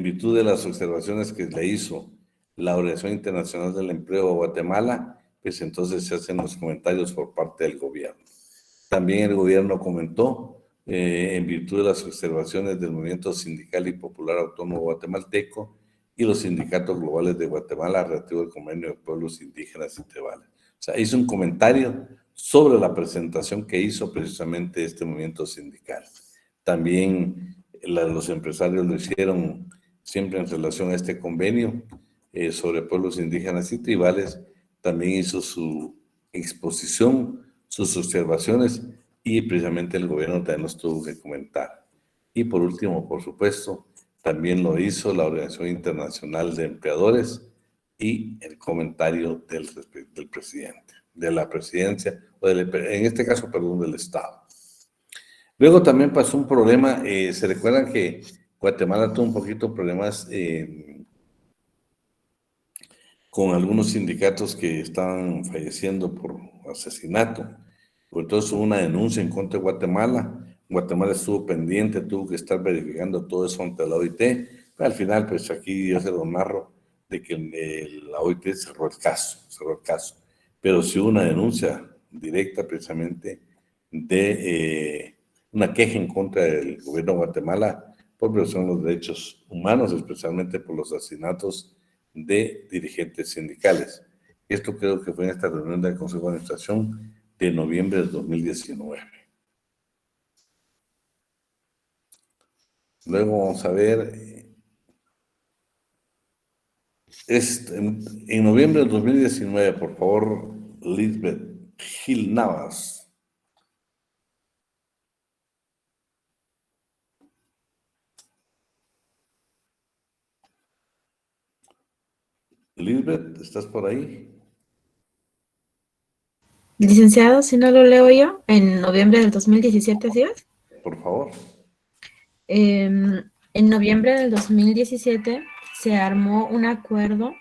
virtud de las observaciones que le hizo la Organización Internacional del Empleo a Guatemala, pues entonces se hacen los comentarios por parte del gobierno. También el gobierno comentó, en virtud de las observaciones del Movimiento Sindical y Popular Autónomo Guatemalteco y los sindicatos globales de Guatemala relativo al convenio de pueblos indígenas y tribales. O sea, hizo un comentario sobre la presentación que hizo precisamente este movimiento sindical. También los empresarios lo hicieron siempre en relación a este convenio sobre pueblos indígenas y tribales. También hizo su exposición, sus observaciones, y precisamente el gobierno también nos tuvo que comentar. Y por último, por supuesto, también lo hizo la Organización Internacional de Empleadores y el comentario del presidente, de la presidencia, en este caso, perdón, del Estado. Luego también pasó un problema, se recuerdan que Guatemala tuvo un poquito problemas con algunos sindicatos que estaban falleciendo por asesinato. Entonces hubo una denuncia en contra de Guatemala. Guatemala estuvo pendiente, tuvo que estar verificando todo eso ante la OIT. Pero al final, pues aquí yo se lo narro de que la OIT cerró el caso. Pero sí hubo una denuncia directa precisamente de una queja en contra del gobierno de Guatemala por violación de los derechos humanos, especialmente por los asesinatos de dirigentes sindicales. Esto creo que fue en esta reunión del Consejo de Administración de noviembre del 2019. Luego vamos a ver, en noviembre del 2019, por favor, Lisbeth Gil Navas. Lisbeth, ¿estás por ahí? Licenciado, si no lo leo yo, en noviembre del 2017, ¿sí ves? Por favor. En noviembre del 2017 se armó un acuerdo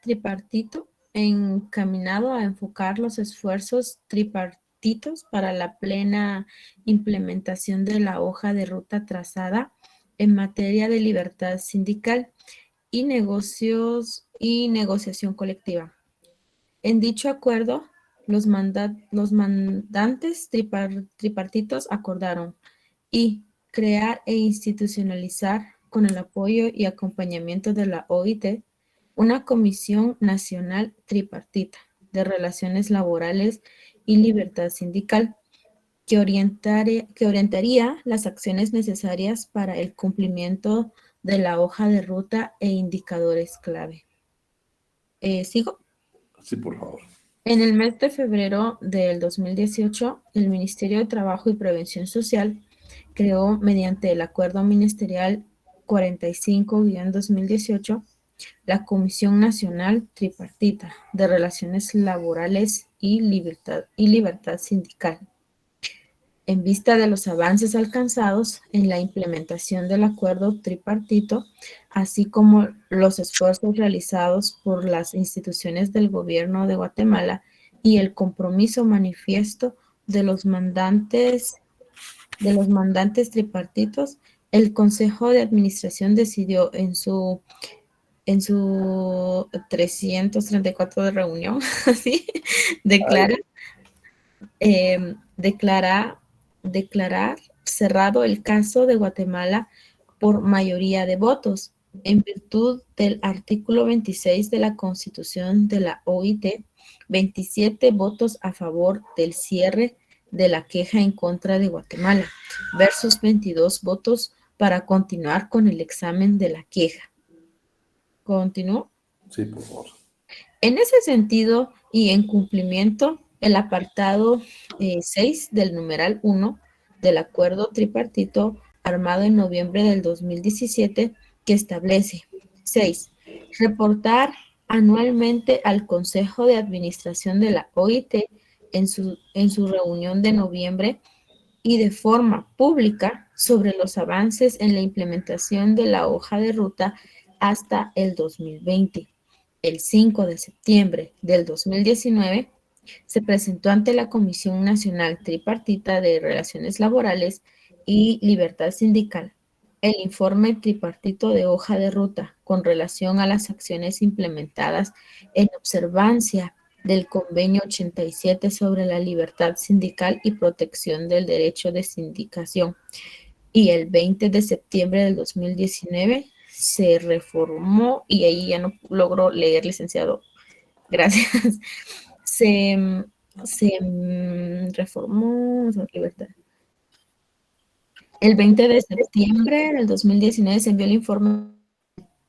tripartito encaminado a enfocar los esfuerzos tripartitos para la plena implementación de la hoja de ruta trazada en materia de libertad sindical y negociación colectiva. En dicho acuerdo, los mandantes tripartitos acordaron y crear e institucionalizar, con el apoyo y acompañamiento de la OIT, una Comisión Nacional Tripartita de Relaciones Laborales y Libertad Sindical, que orientaría las acciones necesarias para el cumplimiento de la hoja de ruta e indicadores clave. ¿Sigo? Sí, por favor. En el mes de febrero del 2018, el Ministerio de Trabajo y Prevención Social creó, mediante el Acuerdo Ministerial 45-2018, la Comisión Nacional Tripartita de Relaciones Laborales y Libertad Sindical, en vista de los avances alcanzados en la implementación del acuerdo tripartito, así como los esfuerzos realizados por las instituciones del gobierno de Guatemala y el compromiso manifiesto de los mandantes tripartitos, el Consejo de Administración decidió en su 334 de reunión, así, declarar cerrado el caso de Guatemala por mayoría de votos, en virtud del artículo 26 de la Constitución de la OIT, 27 votos a favor del cierre de la queja en contra de Guatemala, versus 22 votos para continuar con el examen de la queja. ¿Continúo? Sí, por favor. En ese sentido y en cumplimiento, el apartado 6 del numeral 1 del acuerdo tripartito armado en noviembre del 2017, que establece: 6. Reportar anualmente al Consejo de Administración de la OIT en su reunión de noviembre y de forma pública sobre los avances en la implementación de la hoja de ruta hasta el 2020. El 5 de septiembre del 2019 se presentó ante la Comisión Nacional Tripartita de Relaciones Laborales y Libertad Sindical el informe tripartito de hoja de ruta con relación a las acciones implementadas en observancia del Convenio 87 sobre la libertad sindical y protección del derecho de sindicación. Y el 20 de septiembre del 2019 se reformó, y ahí ya no logro leer, licenciado, gracias, se reformó sobre libertad. El 20 de septiembre del 2019 se envió el informe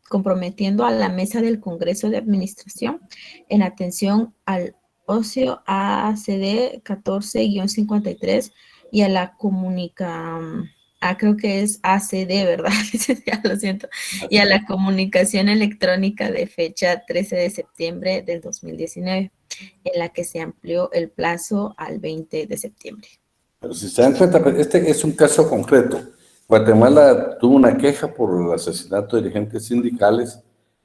comprometiendo a la mesa del Congreso de Administración en atención al ocio ACD 14-53 y a la creo que es ACD, ¿verdad? Ya lo siento. Y a la comunicación electrónica de fecha 13 de septiembre del 2019, en la que se amplió el plazo al 20 de septiembre. Pero si se dan cuenta, este es un caso concreto. Guatemala tuvo una queja por el asesinato de dirigentes sindicales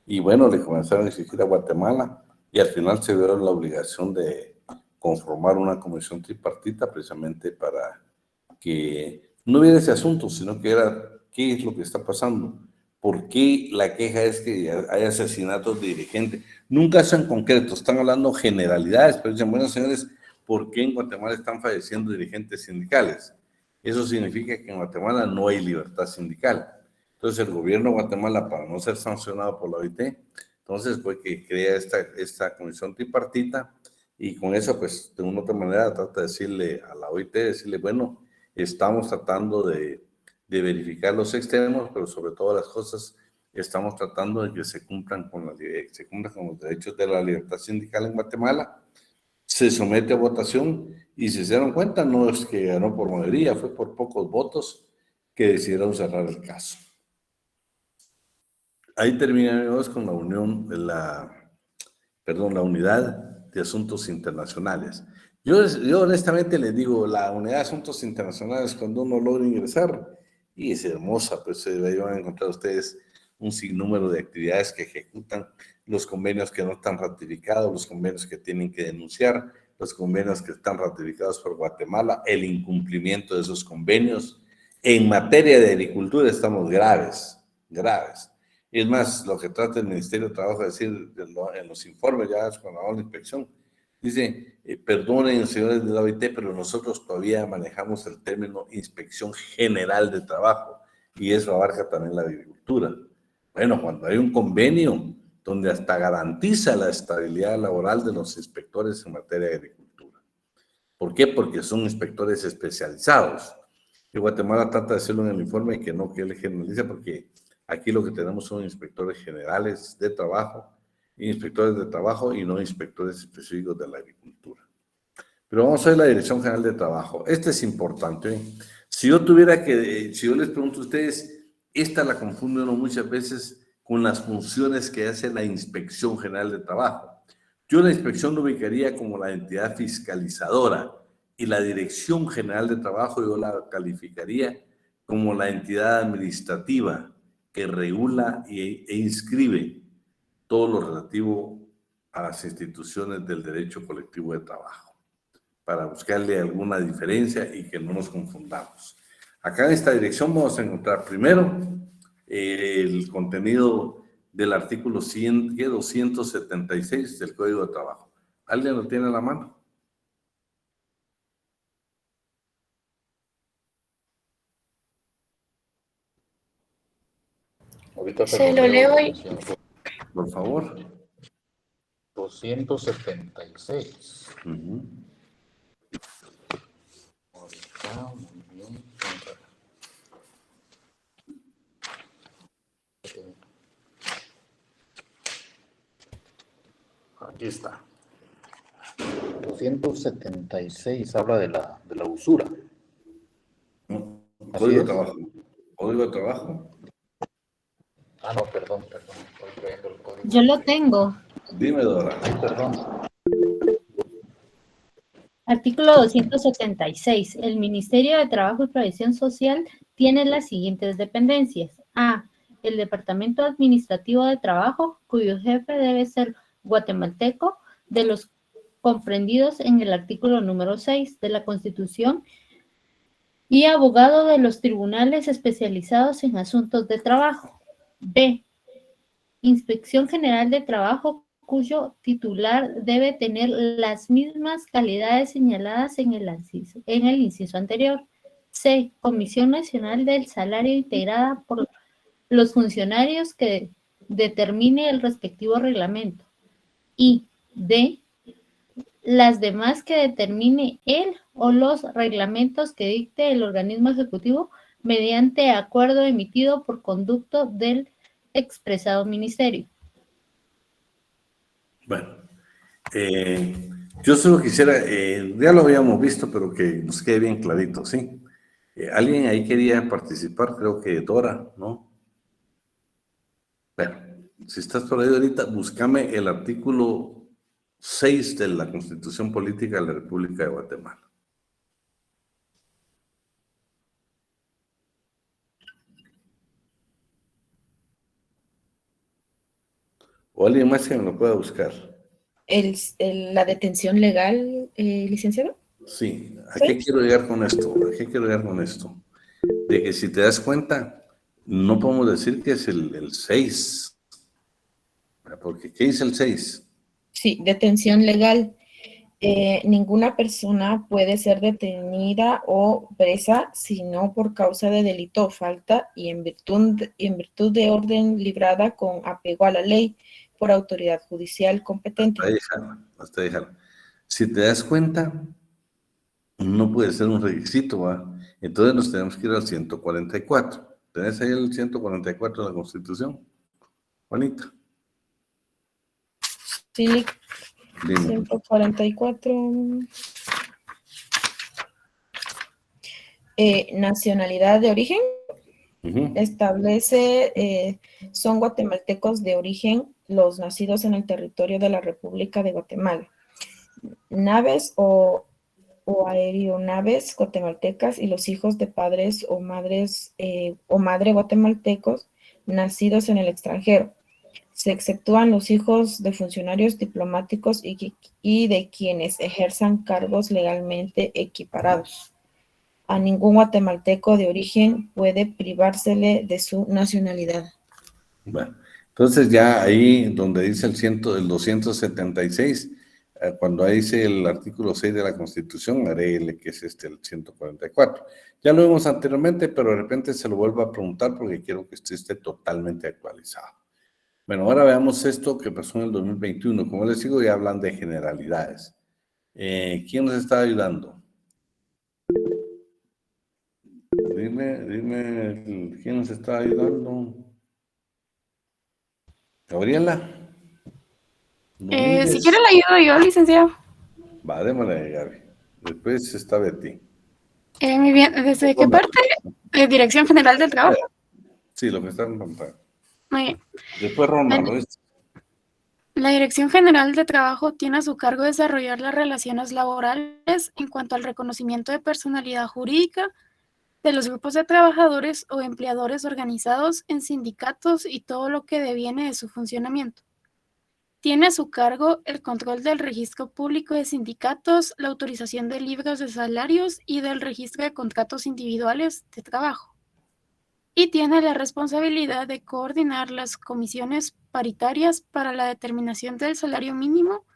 y bueno, le comenzaron a exigir a Guatemala y al final se vieron la obligación de conformar una comisión tripartita precisamente para que no hubiera ese asunto, sino que era qué es lo que está pasando, por qué la queja es que hay asesinatos de dirigentes. Nunca son concretos, están hablando generalidades, pero dicen, bueno, señores, ¿por qué en Guatemala están falleciendo dirigentes sindicales? Eso significa que en Guatemala no hay libertad sindical. Entonces el gobierno de Guatemala, para no ser sancionado por la OIT, entonces fue que crea esta comisión tripartita, y con eso, pues, de una u otra manera, trata de decirle a la OIT, decirle, bueno, estamos tratando de verificar los extremos, pero sobre todas las cosas, estamos tratando de que se cumplan con los derechos de la libertad sindical en Guatemala. Se somete a votación, y si se dieron cuenta, no es que ganó por mayoría, fue por pocos votos que decidieron cerrar el caso. Ahí terminamos con la la unidad de asuntos internacionales. Yo honestamente les digo, la unidad de asuntos internacionales, cuando uno logra ingresar, y es hermosa, pues ahí van a encontrar ustedes un sinnúmero de actividades que ejecutan, los convenios que no están ratificados, los convenios que tienen que denunciar, los convenios que están ratificados por Guatemala, el incumplimiento de esos convenios. En materia de agricultura estamos graves. Es más, lo que trata el Ministerio de Trabajo de decir en los informes, ya cuando hago la inspección, dice, perdonen, señores de la OIT, pero nosotros todavía manejamos el término Inspección General de Trabajo, y eso abarca también la agricultura. Bueno, cuando hay un convenio donde hasta garantiza la estabilidad laboral de los inspectores en materia de agricultura. ¿Por qué? Porque son inspectores especializados. Y Guatemala trata de hacerlo en el informe, que no, que él generaliza, porque aquí lo que tenemos son inspectores generales de trabajo, inspectores de trabajo y no inspectores específicos de la agricultura. Pero vamos a ver la Dirección General de Trabajo. Este es importante. Si yo les pregunto a ustedes, esta la confunde uno muchas veces con las funciones que hace la Inspección General de Trabajo. Yo la inspección lo ubicaría como la entidad fiscalizadora, y la Dirección General de Trabajo yo la calificaría como la entidad administrativa que regula e inscribe todo lo relativo a las instituciones del derecho colectivo de trabajo, para buscarle alguna diferencia y que no nos confundamos. Acá en esta dirección vamos a encontrar primero el contenido del artículo 276 del Código de Trabajo. ¿Alguien lo tiene a la mano? Ahorita Se lo leo hoy. Por favor. 276. Uh-huh. Ahorita, muy bien. Aquí está. 276 habla de la usura. Código de Trabajo. Código de Trabajo. Ah, no, perdón. Estoy trayendo el código. Yo lo tengo. Dime, Dora. Ay, perdón. Artículo 276. El Ministerio de Trabajo y Previsión Social tiene las siguientes dependencias. A. El Departamento Administrativo de Trabajo, cuyo jefe debe ser guatemalteco, de los comprendidos en el artículo número 6 de la Constitución, y abogado de los tribunales especializados en asuntos de trabajo. B. Inspección General de Trabajo, cuyo titular debe tener las mismas calidades señaladas en el inciso anterior. C. Comisión Nacional del Salario integrada por los funcionarios que determine el respectivo reglamento. Y D. Las demás que determine él o los reglamentos que dicte el organismo ejecutivo mediante acuerdo emitido por conducto del expresado ministerio. Bueno, yo solo quisiera, ya lo habíamos visto, pero que nos quede bien clarito, ¿sí? Alguien ahí quería participar, creo que Dora, ¿no? Bueno, si estás por ahí ahorita, búscame el artículo 6 de la Constitución Política de la República de Guatemala. O alguien más que me lo pueda buscar. La detención legal, licenciado. Sí, ¿a qué quiero llegar con esto? De que si te das cuenta, no podemos decir que es el 6. Porque ¿qué dice el 6? Sí, detención legal. Ninguna persona puede ser detenida o presa sino por causa de delito o falta y en virtud de orden librada con apego a la ley por autoridad judicial competente. Hasta dejarlo. Si te das cuenta, no puede ser un requisito, ¿va? Entonces nos tenemos que ir al 144. ¿Tenés ahí el 144 de la Constitución? Juanita. Sí, Dime. 144. Nacionalidad de origen. Establece, son guatemaltecos de origen los nacidos en el territorio de la República de Guatemala. Naves o aeronaves guatemaltecas y los hijos de padres o madres o madre guatemaltecos nacidos en el extranjero. Se exceptúan los hijos de funcionarios diplomáticos y de quienes ejerzan cargos legalmente equiparados. A ningún guatemalteco de origen puede privársele de su nacionalidad. Bueno, entonces ya ahí donde dice el 276, cuando ahí dice el artículo 6 de la Constitución, agréguele que es el 144. Ya lo vimos anteriormente, pero de repente se lo vuelvo a preguntar porque quiero que esté totalmente actualizado. Bueno, ahora veamos esto que pasó en el 2021. Como les digo, ya hablan de generalidades. ¿Quién nos está ayudando? Dime, ¿quién nos está ayudando? Gabriela. Si quiere la ayudo yo, licenciado. Va, démosle, Gaby. Después está Betty. Muy bien, ¿desde qué parte? Dirección General del Trabajo. Sí, lo que está en pantalla. Muy bien. Después Ronda, ¿no es? La Dirección General de Trabajo tiene a su cargo desarrollar las relaciones laborales en cuanto al reconocimiento de personalidad jurídica de los grupos de trabajadores o empleadores organizados en sindicatos y todo lo que deviene de su funcionamiento. Tiene a su cargo el control del registro público de sindicatos, la autorización de libros de salarios y del registro de contratos individuales de trabajo. Y tiene la responsabilidad de coordinar las comisiones paritarias para la determinación del salario mínimo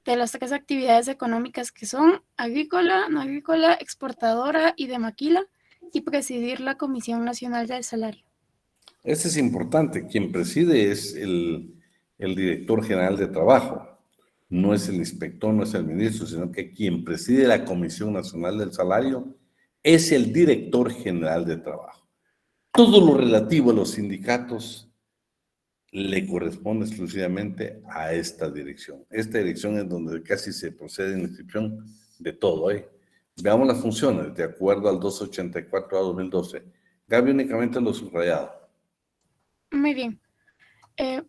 de las 3 actividades económicas que son agrícola, no agrícola, exportadora y de maquila, y presidir la Comisión Nacional del Salario. Este es importante. Quien preside es el director general de trabajo. No es el inspector, no es el ministro, sino que quien preside la Comisión Nacional del Salario es el director general de trabajo. Todo lo relativo a los sindicatos le corresponde exclusivamente a esta dirección. Esta dirección es donde casi se procede en la inscripción de todo. Veamos las funciones de acuerdo al 284 a 2012. Gaby, únicamente lo subrayado. Muy bien.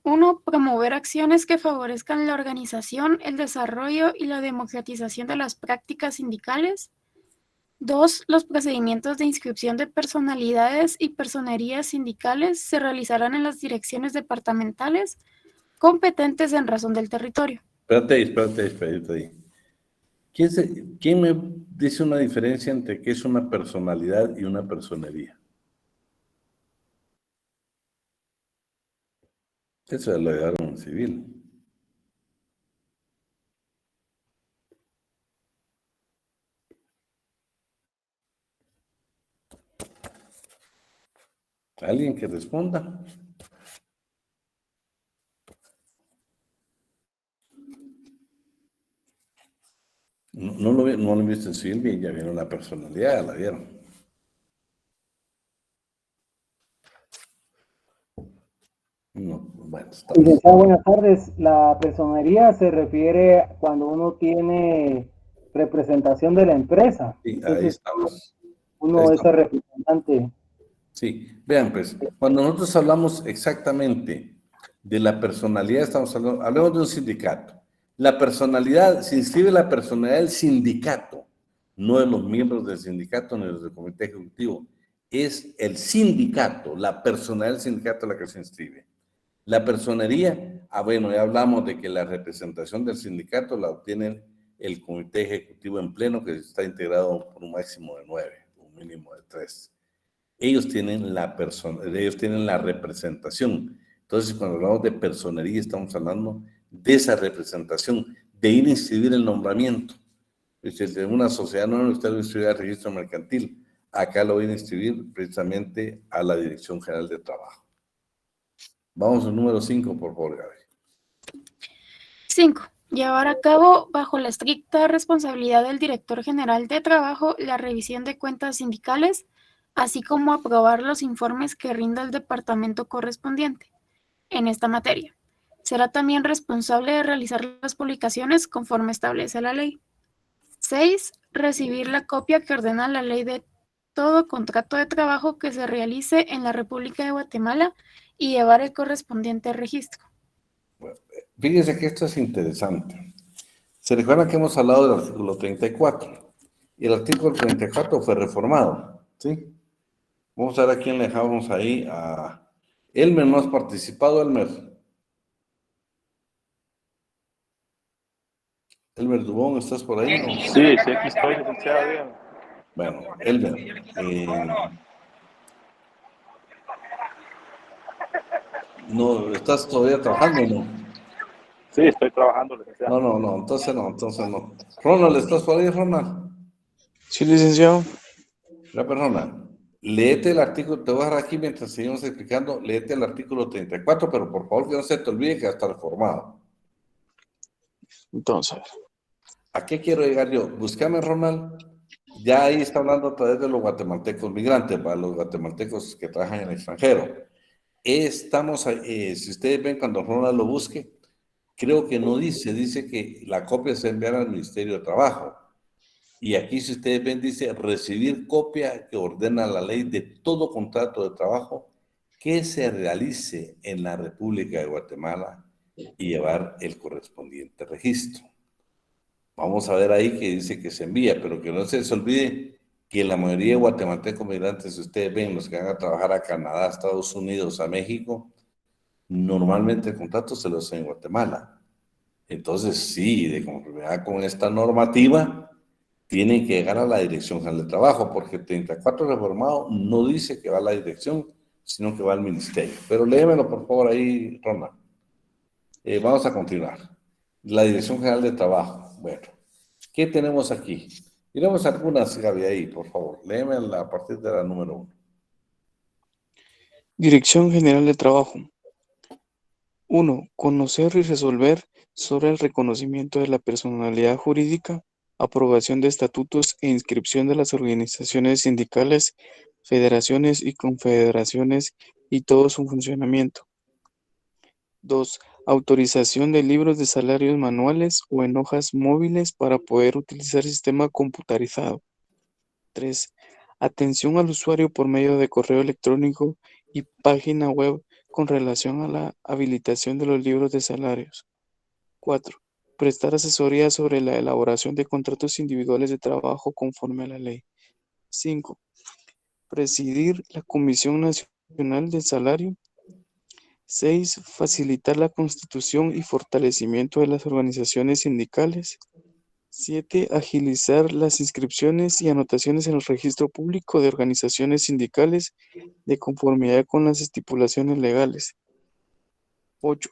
1. Promover acciones que favorezcan la organización, el desarrollo y la democratización de las prácticas sindicales. 2. Los procedimientos de inscripción de personalidades y personerías sindicales se realizarán en las direcciones departamentales competentes en razón del territorio. Espérate ahí. ¿Quién me dice una diferencia entre qué es una personalidad y una personería? Eso ya lo llevaron en civil. ¿Alguien que responda? No lo han visto en civil, bien, ya vieron la personalidad, la vieron. No, bueno, está bien. Buenas tardes. La personería se refiere cuando uno tiene representación de la empresa. Sí, ahí estamos. Uno es el representante. Sí, vean pues, cuando nosotros hablamos exactamente de la personalidad, hablemos de un sindicato. La personalidad, se inscribe la personalidad del sindicato, no de los miembros del sindicato ni del comité ejecutivo. Es el sindicato, la personalidad del sindicato la que se inscribe. La personería, bueno, ya hablamos de que la representación del sindicato la obtiene el comité ejecutivo en pleno, que está integrado por un máximo de 9, un mínimo de 3. Ellos tienen la representación. Entonces, cuando hablamos de personería, estamos hablando de esa representación, de ir a inscribir el nombramiento. Es de una sociedad no, usted lo inscribe al registro mercantil. Acá lo voy a inscribir precisamente a la Dirección General de Trabajo. Vamos al número 5, por favor, Gaby. 5. Llevar a cabo, bajo la estricta responsabilidad del Director General de Trabajo, la revisión de cuentas sindicales, así como aprobar los informes que rinda el departamento correspondiente en esta materia. Será también responsable de realizar las publicaciones conforme establece la ley. 6. Recibir la copia que ordena la ley de todo contrato de trabajo que se realice en la República de Guatemala y llevar el correspondiente registro. Bueno, fíjense que esto es interesante. Se recuerda que hemos hablado del artículo 34 y el artículo 34 fue reformado, ¿sí? Vamos a ver a quién le dejamos ahí. A Elmer. ¿No has participado, Elmer? Elmer Dubón, ¿estás por ahí? ¿No? Sí, sí, aquí estoy, licenciado. Bien. Bueno, Elmer, ¿no estás todavía trabajando o no? Sí, estoy trabajando, licenciado. No, entonces no. Ronald, ¿estás por ahí, Ronald? Sí, licenciado. La persona, léete el artículo, te voy a dejar aquí mientras seguimos explicando, léete el artículo 34, pero por favor que no se te olvide que va a estar reformado. Entonces, ¿A qué quiero llegar yo? Búscame, Ronald. Ya ahí está hablando a través de los guatemaltecos migrantes, para los guatemaltecos que trabajan en el extranjero. Estamos, si ustedes ven cuando Ronald lo busque, creo que no dice que la copia se enviará al Ministerio de Trabajo. Y aquí, si ustedes ven, dice recibir copia que ordena la ley de todo contrato de trabajo que se realice en la República de Guatemala y llevar el correspondiente registro. Vamos a ver ahí que dice que se envía, pero que no se les olvide que la mayoría de guatemaltecos migrantes, si ustedes ven, los que van a trabajar a Canadá, a Estados Unidos, a México, normalmente el contrato se lo hace en Guatemala. Entonces, sí, de conformidad con esta normativa, tienen que llegar a la Dirección General de Trabajo, porque el 34 reformado no dice que va a la dirección, sino que va al ministerio. Pero léemelo, por favor, ahí, Ronald. Vamos a continuar. La Dirección General de Trabajo. Bueno, ¿qué tenemos aquí? Miremos algunas, Gaby, ahí, por favor. Léeme a partir de la número 1. Dirección General de Trabajo. 1. Conocer y resolver sobre el reconocimiento de la personalidad jurídica, aprobación de estatutos e inscripción de las organizaciones sindicales, federaciones y confederaciones y todo su funcionamiento. 2. Autorización de libros de salarios manuales o en hojas móviles para poder utilizar sistema computarizado. 3. Atención al usuario por medio de correo electrónico y página web con relación a la habilitación de los libros de salarios. 4. Prestar asesoría sobre la elaboración de contratos individuales de trabajo conforme a la ley. 5. Presidir la Comisión Nacional del Salario. 6. Facilitar la constitución y fortalecimiento de las organizaciones sindicales. 7. Agilizar las inscripciones y anotaciones en el registro público de organizaciones sindicales de conformidad con las estipulaciones legales. 8.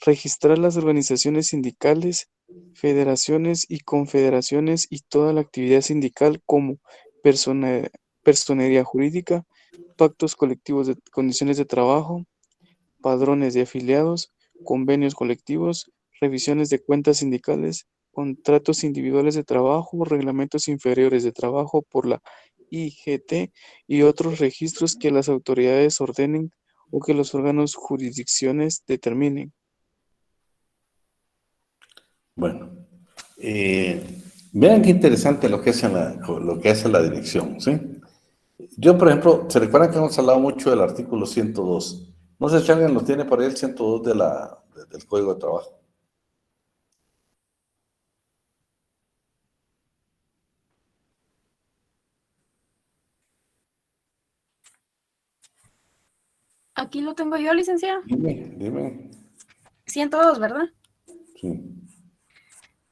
Registrar las organizaciones sindicales, federaciones y confederaciones y toda la actividad sindical como personería jurídica, pactos colectivos de condiciones de trabajo, padrones de afiliados, convenios colectivos, revisiones de cuentas sindicales, contratos individuales de trabajo, reglamentos inferiores de trabajo por la IGT y otros registros que las autoridades ordenen o que los órganos jurisdicciones determinen. Bueno, vean qué interesante lo que hace la dirección, ¿sí? Yo, por ejemplo, se recuerdan que hemos hablado mucho del artículo 102. No sé si alguien lo tiene por ahí, el 102 del Código de Trabajo. Aquí lo tengo yo, licenciado. Dime. 102, ¿verdad? Sí.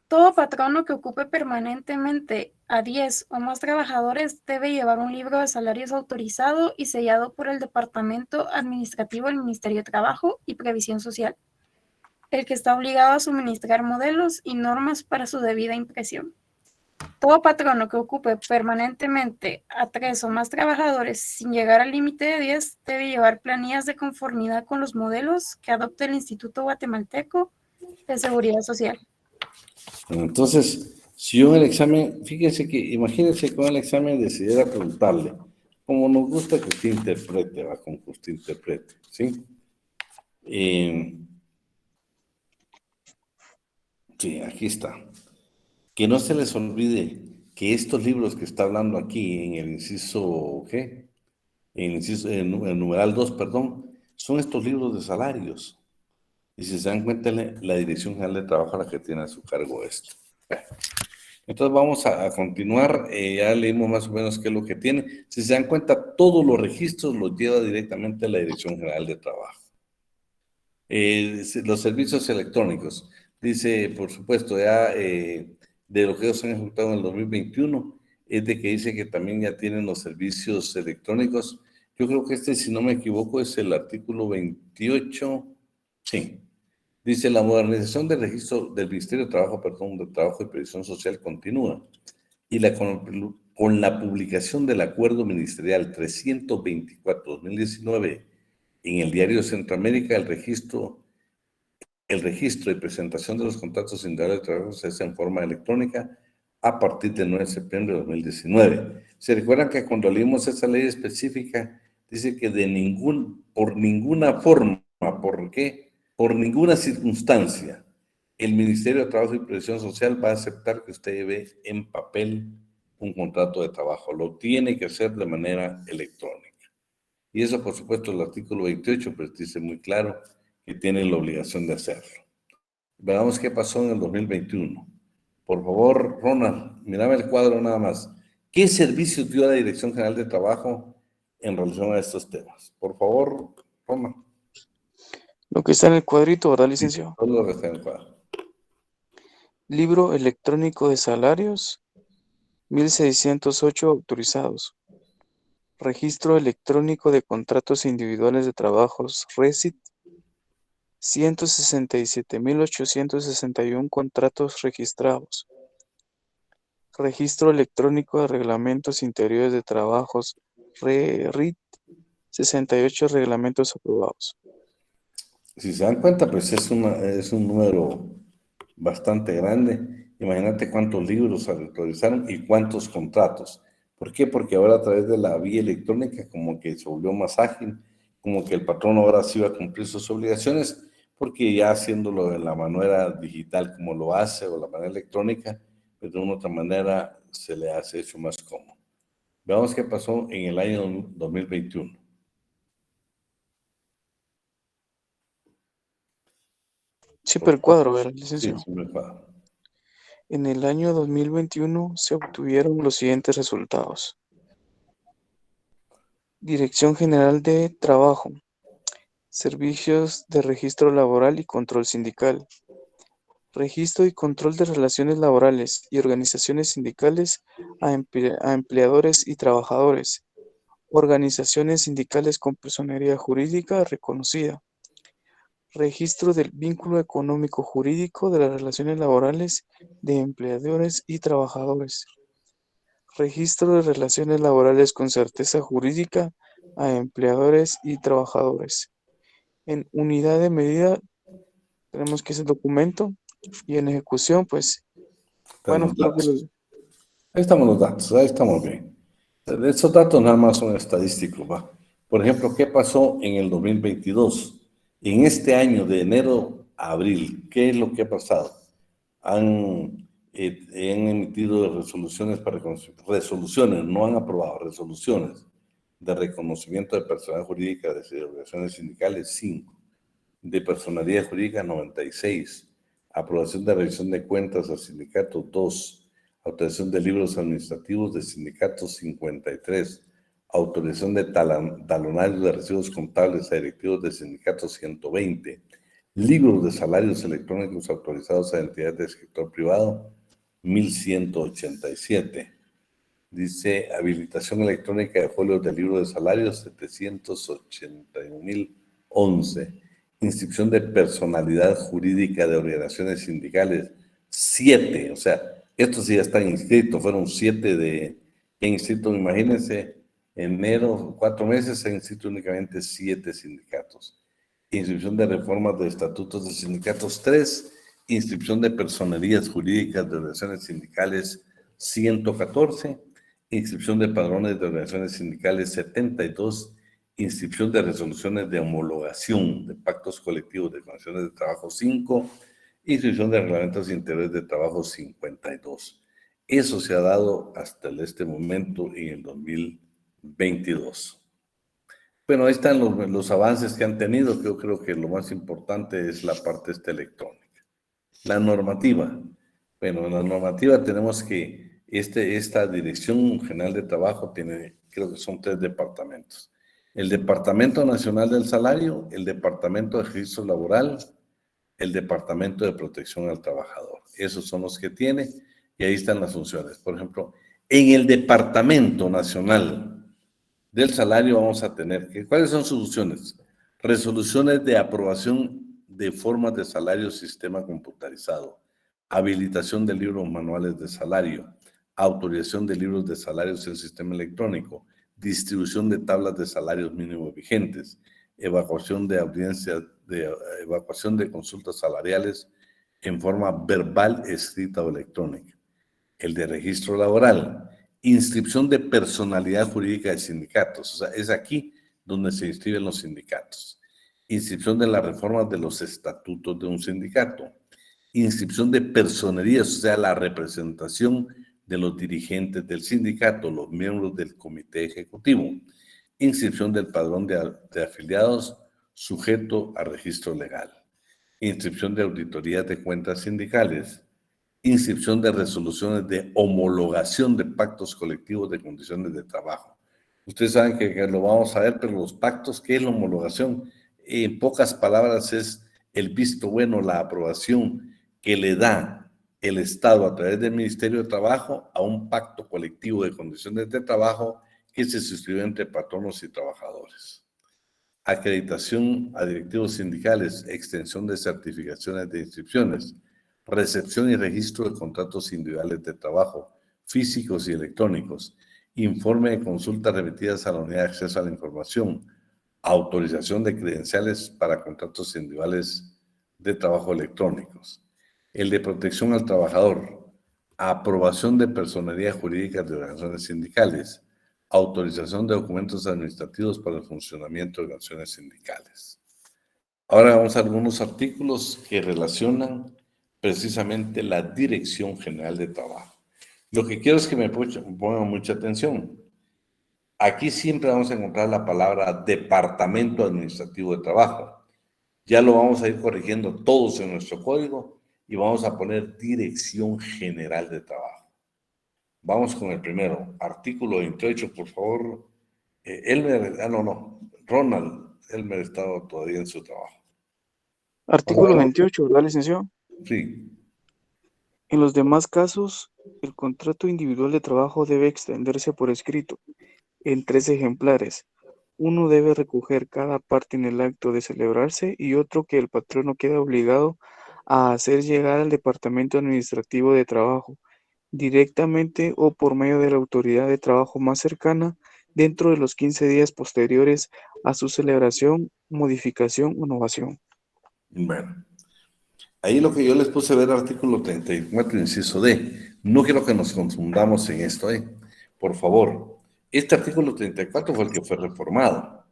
Todo patrono que ocupe permanentemente a 10 o más trabajadores debe llevar un libro de salarios autorizado y sellado por el Departamento Administrativo del Ministerio de Trabajo y Previsión Social. el que está obligado a suministrar modelos y normas para su debida impresión. Todo patrono que ocupe permanentemente a 3 o más trabajadores sin llegar al límite de 10 debe llevar planillas de conformidad con los modelos que adopte el Instituto Guatemalteco de Seguridad Social. Entonces, si yo en el examen, fíjense que, imagínense que en el examen decidiera preguntarle, como nos gusta que usted interprete, va, con que usted interprete, ¿sí? Sí, aquí está. Que no se les olvide que estos libros que está hablando aquí en el inciso, ¿qué? En el inciso, en el numeral 2, perdón, son estos libros de salarios. Y si se dan cuenta, la Dirección General de Trabajo es la que tiene a su cargo esto. Entonces vamos a continuar, ya leímos más o menos qué es lo que tiene. Si se dan cuenta, todos los registros los lleva directamente a la Dirección General de Trabajo. Los servicios electrónicos, dice, por supuesto, ya de lo que ellos han ejecutado en el 2021, es de que dice que también ya tienen los servicios electrónicos. Yo creo que si no me equivoco, es el artículo 28, sí. Dice, la modernización del registro del Ministerio de Trabajo, de Trabajo y Previsión Social continúa. Y con la publicación del Acuerdo Ministerial 324-2019 en el Diario de Centroamérica, el registro y presentación de los contratos individuales de trabajo se hace en forma electrónica a partir del 9 de septiembre de 2019. ¿Se recuerdan que cuando leímos esa ley específica, dice que por ninguna forma, ¿por qué? Por ninguna circunstancia, el Ministerio de Trabajo y Previsión Social va a aceptar que usted lleve en papel un contrato de trabajo. Lo tiene que hacer de manera electrónica. Y eso, por supuesto, el artículo 28, pues dice muy claro que tiene la obligación de hacerlo. Veamos qué pasó en el 2021. Por favor, Ronald, mírame el cuadro nada más. ¿Qué servicios dio la Dirección General de Trabajo en relación a estos temas? Por favor, Ronald. Lo que está en el cuadrito, ¿verdad, licenciado? Todo lo que está en el cuadro. Libro electrónico de salarios, 1.608 autorizados. Registro electrónico de contratos individuales de trabajos, RESIT, 167.861 contratos registrados. Registro electrónico de reglamentos interiores de trabajos, RERIT, 68 reglamentos aprobados. Si se dan cuenta, pues es un número bastante grande. Imagínate cuántos libros se autorizaron y cuántos contratos. ¿Por qué? Porque ahora a través de la vía electrónica como que se volvió más ágil, como que el patrón ahora sí va a cumplir sus obligaciones, porque ya haciéndolo de la manera digital como lo hace o la manera electrónica, pues de una otra manera se le hace hecho más cómodo. Veamos qué pasó en el año 2021. Siempre el cuadro, ¿verdad, licenciado? Sí, siempre el cuadro. En el año 2021 se obtuvieron los siguientes resultados. Dirección General de Trabajo. Servicios de registro laboral y control sindical. Registro y control de relaciones laborales y organizaciones sindicales a empleadores y trabajadores. Organizaciones sindicales con personería jurídica reconocida. Registro del vínculo económico jurídico de las relaciones laborales de empleadores y trabajadores. Registro de relaciones laborales con certeza jurídica a empleadores y trabajadores. En unidad de medida tenemos que ese documento y en ejecución, pues, bueno, creo que Ahí estamos los datos, ahí estamos bien. Estos datos nada más son estadísticos, ¿va? Por ejemplo, ¿qué pasó en el 2022? En este año, de enero a abril, ¿qué es lo que ha pasado? Han emitido resoluciones no han aprobado resoluciones de reconocimiento de personalidad jurídica de organizaciones sindicales, 5. De personalidad jurídica, 96. Aprobación de revisión de cuentas al sindicato, 2. Autorización de libros administrativos de sindicatos, 53. Autorización de talonarios de recibos contables a directivos de sindicatos, 120. Libros de salarios electrónicos autorizados a entidades del sector privado, 1.187. Dice habilitación electrónica de folios de libro de salarios, 781.011. Inscripción de personalidad jurídica de organizaciones sindicales, 7. O sea, estos sí ya están inscritos, fueron 7 de inscritos. Imagínense, enero, 4 meses, se han inscrito únicamente 7 sindicatos. Inscripción de reformas de estatutos de sindicatos, 3. Inscripción de personerías jurídicas de organizaciones sindicales, 114. Inscripción de padrones de organizaciones sindicales, 72. Inscripción de resoluciones de homologación de pactos colectivos de condiciones de trabajo, 5. Inscripción de reglamentos interiores de trabajo, 52. Eso se ha dado hasta este momento en el 2022. Bueno, ahí están los avances que han tenido. Yo creo que lo más importante es la parte electrónica. La normativa. Bueno, en la normativa tenemos que esta Dirección General de Trabajo tiene, creo que son 3 departamentos. El Departamento Nacional del Salario, el Departamento de Registro Laboral, el Departamento de Protección al Trabajador. Esos son los que tiene y ahí están las funciones. Por ejemplo, en el Departamento Nacional del Salario vamos a tener, ¿cuáles son sus funciones? Resoluciones de aprobación de formas de salario sistema computarizado, habilitación de libros manuales de salario, autorización de libros de salarios en sistema electrónico, distribución de tablas de salarios mínimos vigentes, evacuación de audiencias, evacuación de consultas salariales en forma verbal, escrita o electrónica. El de registro laboral, inscripción de personalidad jurídica de sindicatos, o sea, es aquí donde se inscriben los sindicatos. Inscripción de las reformas de los estatutos de un sindicato. Inscripción de personerías, o sea, la representación de los dirigentes del sindicato, los miembros del comité ejecutivo. Inscripción del padrón de afiliados sujeto a registro legal. Inscripción de auditorías de cuentas sindicales. Inscripción de resoluciones de homologación de pactos colectivos de condiciones de trabajo. Ustedes saben que lo vamos a ver, pero los pactos, ¿qué es la homologación? En pocas palabras es el visto bueno, la aprobación que le da el Estado a través del Ministerio de Trabajo a un pacto colectivo de condiciones de trabajo que se suscribe entre patronos y trabajadores. Acreditación a directivos sindicales, extensión de certificaciones de inscripciones, recepción y registro de contratos individuales de trabajo, físicos y electrónicos, informe de consultas remitidas a la Unidad de Acceso a la Información, autorización de credenciales para contratos individuales de trabajo electrónicos. El de protección al trabajador, aprobación de personería jurídica de organizaciones sindicales, autorización de documentos administrativos para el funcionamiento de organizaciones sindicales. Ahora vamos a algunos artículos que relacionan precisamente la Dirección General de Trabajo. Lo que quiero es que me pongan mucha atención. Aquí siempre vamos a encontrar la palabra Departamento Administrativo de Trabajo. Ya lo vamos a ir corrigiendo todos en nuestro código y vamos a poner Dirección General de Trabajo. Vamos con el primero, artículo 28, por favor. Elmer, Ronald, Elmer estaba todavía en su trabajo. Artículo 28, ¿verdad, licenciado? Sí. En los demás casos, el contrato individual de trabajo debe extenderse por escrito, en 3 ejemplares. Uno debe recoger cada parte en el acto de celebrarse y otro que el patrono queda obligado a hacer llegar al Departamento Administrativo de Trabajo, directamente o por medio de la autoridad de trabajo más cercana, dentro de los 15 días posteriores a su celebración, modificación o novación. Bueno, ahí lo que yo les puse a ver, artículo 34, inciso D. No quiero que nos confundamos en esto, por favor. Este artículo 34 fue el que fue reformado.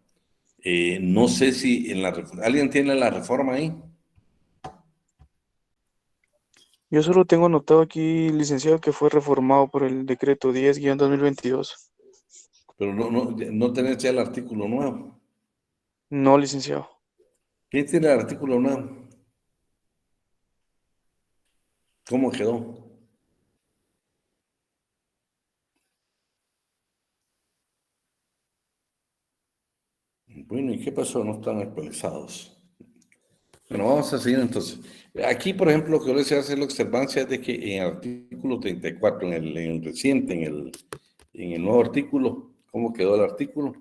No sé si en ¿alguien tiene la reforma ahí? Yo solo tengo anotado aquí, licenciado, que fue reformado por el decreto 10-2022. Pero no tenés ya el artículo nuevo. No, licenciado. ¿Quién tiene el artículo nuevo? ¿Cómo quedó? Bueno, ¿y qué pasó? No están actualizados. Bueno, vamos a seguir entonces. Aquí, por ejemplo, lo que yo les voy a hacer la observancia es de que en el artículo 34, en el reciente, en el nuevo artículo, ¿cómo quedó el artículo?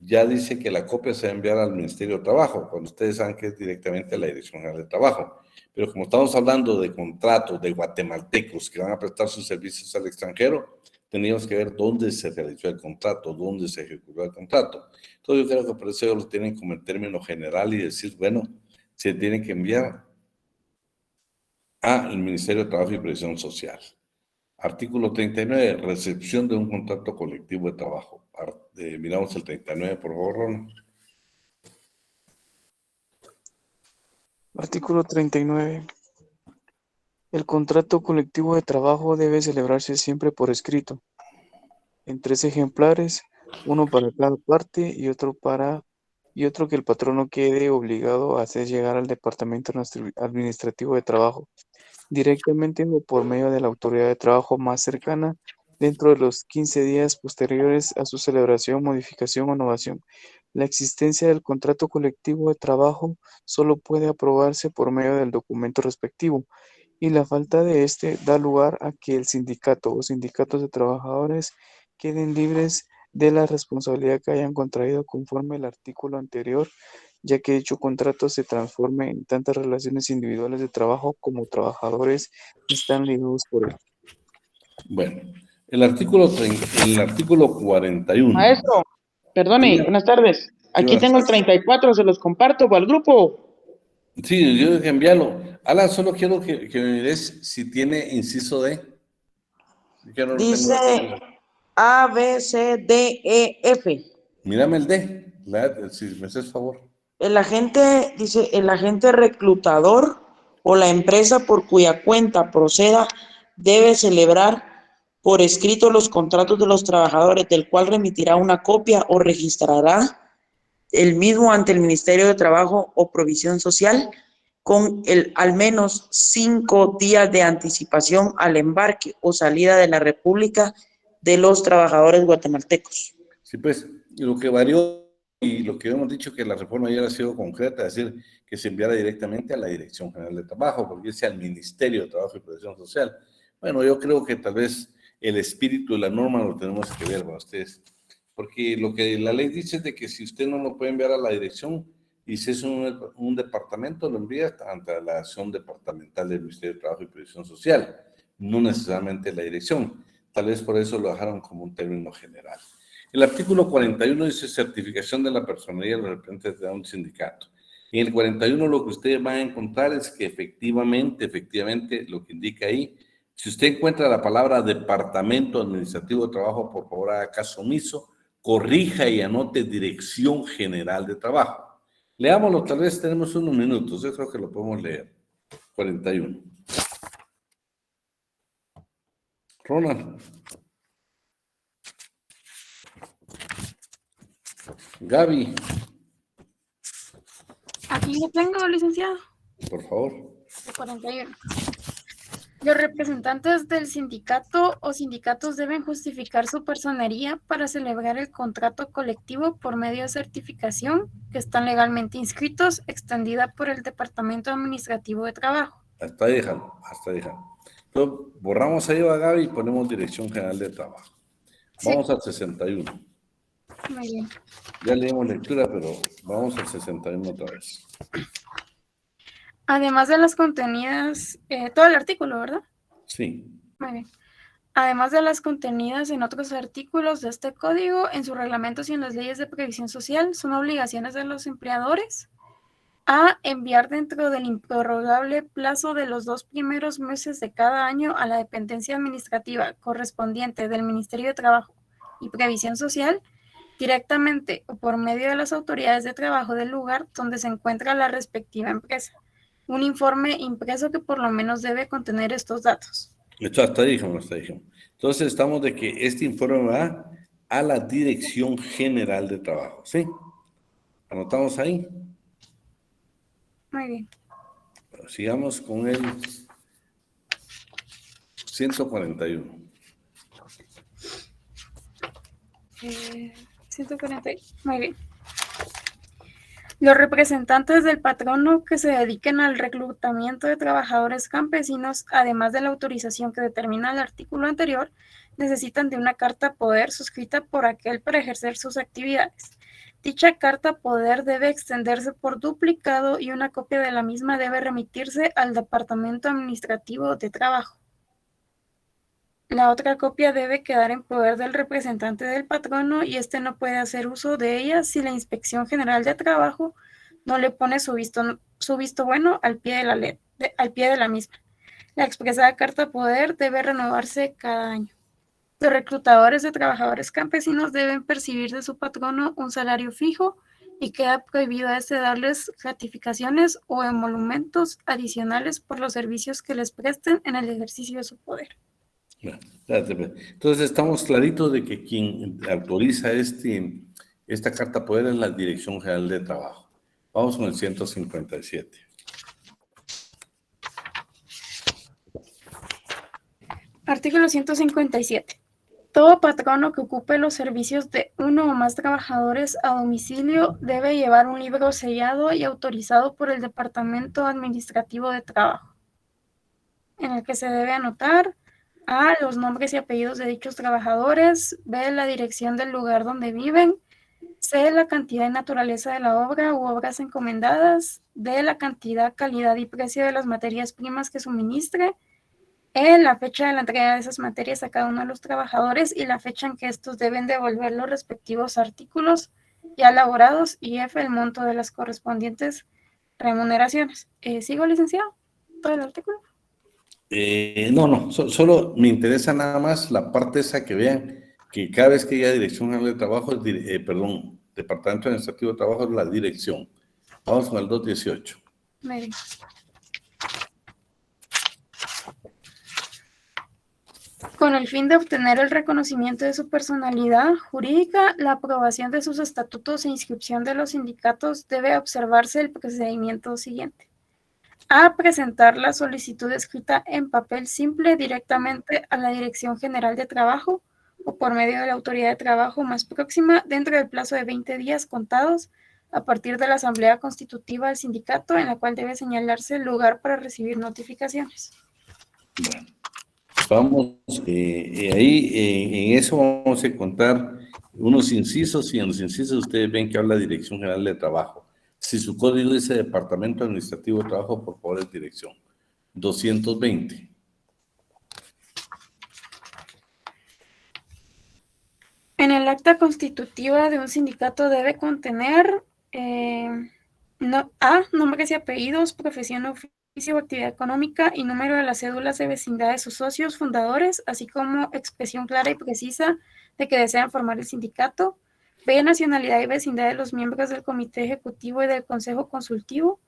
ya dice que la copia se va a enviar al Ministerio de Trabajo, cuando ustedes saben que es directamente a la Dirección General de Trabajo. Pero como estamos hablando de contratos de guatemaltecos que van a prestar sus servicios al extranjero, teníamos que ver dónde se realizó el contrato, dónde se ejecutó el contrato. Entonces yo creo que por eso ellos lo tienen como en término general y decir, bueno, se tiene que enviar al Ministerio de Trabajo y Previsión Social. Artículo 39, recepción de un contrato colectivo de trabajo. Miramos el 39, por favor, Ron. Artículo 39. El contrato colectivo de trabajo debe celebrarse siempre por escrito, en 3 ejemplares, uno para cada parte y otro que el patrono quede obligado a hacer llegar al Departamento Administrativo de Trabajo, directamente o por medio de la autoridad de trabajo más cercana, dentro de los 15 días posteriores a su celebración, modificación o novación. La existencia del contrato colectivo de trabajo solo puede aprobarse por medio del documento respectivo, y la falta de este da lugar a que el sindicato o sindicatos de trabajadores queden libres de la responsabilidad que hayan contraído conforme al artículo anterior, ya que dicho contrato se transforme en tantas relaciones individuales de trabajo como trabajadores están ligados por él. Bueno, el artículo 41. Maestro, perdone, Sí. buenas tardes. Aquí vas? tengo el 34, se los comparto para el grupo. Sí, yo dije enviarlo. Alan, solo quiero que me mires si tiene inciso D. Yo no lo tengo. Dice A, B, C, D, E, F. Mírame el D, si me haces favor. El agente, dice, el agente reclutador o la empresa por cuya cuenta proceda debe celebrar por escrito los contratos de los trabajadores, del cual remitirá una copia o registrará el mismo ante el Ministerio de Trabajo o Provisión Social con al menos 5 días de anticipación al embarque o salida de la República de los trabajadores guatemaltecos. Sí, pues, lo que varió y lo que hemos dicho que la reforma ya ha sido concreta, es decir, que se enviara directamente a la Dirección General de Trabajo, porque dice al Ministerio de Trabajo y Previsión Social. Bueno, yo creo que tal vez el espíritu de la norma lo tenemos que ver para ustedes, porque lo que la ley dice es de que si usted no lo puede enviar a la dirección, y si es un departamento, lo envía ante la acción departamental del Ministerio de Trabajo y Previsión Social, no necesariamente la dirección. Tal vez por eso lo dejaron como un término general. El artículo 41 dice certificación de la personería de los representantes de un sindicato. En el 41 lo que ustedes van a encontrar es que efectivamente, lo que indica ahí, si usted encuentra la palabra Departamento Administrativo de Trabajo, por favor haga caso omiso, corrija y anote Dirección General de Trabajo. Leámoslo, tal vez tenemos unos minutos, yo creo que lo podemos leer. 41. Ronald. Gaby. Aquí lo tengo, licenciado. Por favor. 41. Los representantes del sindicato o sindicatos deben justificar su personería para celebrar el contrato colectivo por medio de certificación que están legalmente inscritos, extendida por el Departamento Administrativo de Trabajo. Hasta ahí déjalo. Entonces, borramos ahí a Gaby y ponemos Dirección General de Trabajo. Vamos al 61. Muy bien. Ya leímos lectura, pero vamos al 61 otra vez. Además de las contenidas, todo el artículo, ¿verdad? Sí. Muy bien. Además de las contenidas en otros artículos de este código, en sus reglamentos y en las leyes de previsión social, son obligaciones de los empleadores a enviar dentro del improrrogable plazo de los 2 primeros meses de cada año a la dependencia administrativa correspondiente del Ministerio de Trabajo y Previsión Social, directamente o por medio de las autoridades de trabajo del lugar donde se encuentra la respectiva empresa, un informe impreso que por lo menos debe contener estos datos. Esto hasta dijimos. Entonces estamos de que este informe va a la Dirección General de Trabajo, ¿sí? ¿Anotamos ahí? Muy bien. Bueno, sigamos con el 141. 140. Muy bien. Los representantes del patrono que se dediquen al reclutamiento de trabajadores campesinos, además de la autorización que determina el artículo anterior, necesitan de una carta poder suscrita por aquel para ejercer sus actividades. Dicha carta poder debe extenderse por duplicado y una copia de la misma debe remitirse al Departamento Administrativo de Trabajo. La otra copia debe quedar en poder del representante del patrono y éste no puede hacer uso de ella si la Inspección General de Trabajo no le pone su visto bueno al pie de la misma. La expresada carta poder debe renovarse cada año. Los reclutadores de trabajadores campesinos deben percibir de su patrono un salario fijo y queda prohibido a este darles gratificaciones o emolumentos adicionales por los servicios que les presten en el ejercicio de su poder. Entonces estamos claritos de que quien autoriza esta carta poder es la Dirección General de Trabajo. Vamos con el 157. Artículo 157. Todo patrono que ocupe los servicios de uno o más trabajadores a domicilio debe llevar un libro sellado y autorizado por el Departamento Administrativo de Trabajo, en el que se debe anotar A, los nombres y apellidos de dichos trabajadores, B, la dirección del lugar donde viven, C, la cantidad y naturaleza de la obra u obras encomendadas, D, la cantidad, calidad y precio de las materias primas que suministre, E, la fecha de la entrega de esas materias a cada uno de los trabajadores y la fecha en que estos deben devolver los respectivos artículos ya elaborados, y F, el monto de las correspondientes remuneraciones. ¿Sigo, licenciado? ¿Todo el artículo? No, solo me interesa nada más la parte esa que vean que cada vez que haya Dirección General de Trabajo, Departamento Administrativo de Trabajo es la dirección. Vamos con el 218. Muy bien. Con el fin de obtener el reconocimiento de su personalidad jurídica, la aprobación de sus estatutos e inscripción de los sindicatos debe observarse el procedimiento siguiente. A, presentar la solicitud escrita en papel simple directamente a la Dirección General de Trabajo o por medio de la autoridad de trabajo más próxima dentro del plazo de 20 días contados a partir de la asamblea constitutiva del sindicato, en la cual debe señalarse el lugar para recibir notificaciones. Bueno, vamos, ahí en eso vamos a encontrar unos incisos y en los incisos ustedes ven que habla Dirección General de Trabajo. Si su código dice Departamento Administrativo de Trabajo, por favor es dirección. 220. En el acta constitutiva de un sindicato debe contener A, nombres y apellidos, profesión, oficio o actividad económica y número de las cédulas de vecindad de sus socios fundadores, así como expresión clara y precisa de que desean formar el sindicato. B, nacionalidad y vecindad de los miembros del comité ejecutivo y del consejo consultivo.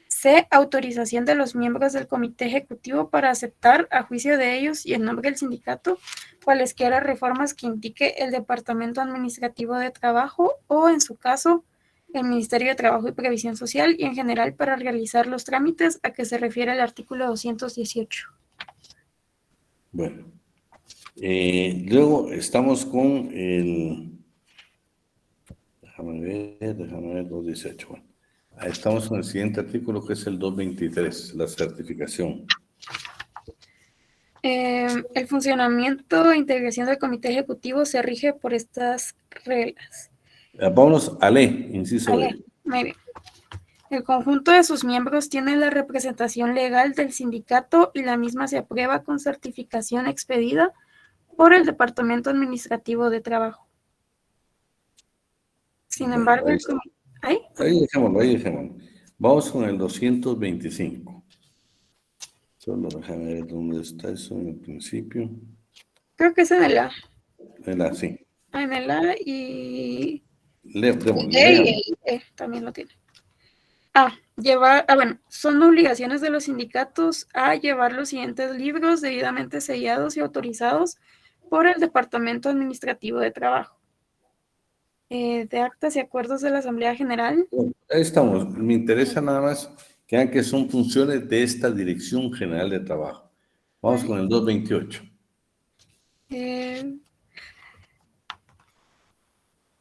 C, autorización de los miembros del comité ejecutivo para aceptar, a juicio de ellos y en nombre del sindicato, cualesquiera reformas que indique el Departamento Administrativo de Trabajo o, en su caso, el Ministerio de Trabajo y Previsión Social, y en general para realizar los trámites a que se refiere el artículo 218. Bueno, luego estamos con el... Déjame ver, 218. Bueno, ahí estamos con el siguiente artículo, que es el 223, la certificación. El funcionamiento e integración del comité ejecutivo se rige por estas reglas. Vámonos a ley, inciso D. Muy bien. El conjunto de sus miembros tiene la representación legal del sindicato y la misma se aprueba con certificación expedida por el Departamento Administrativo de Trabajo. Sin embargo, ahí dejémoslo. Vamos con el 225. Solo déjame ver dónde está eso en el principio. Creo que es en el A. En el A, sí. En el A y... también lo tiene. Son obligaciones de los sindicatos a llevar los siguientes libros debidamente sellados y autorizados por el Departamento Administrativo de Trabajo. De actas y acuerdos de la Asamblea General. Ahí estamos. Me interesa nada más que vean que son funciones de esta Dirección General de Trabajo. Vamos con el 228.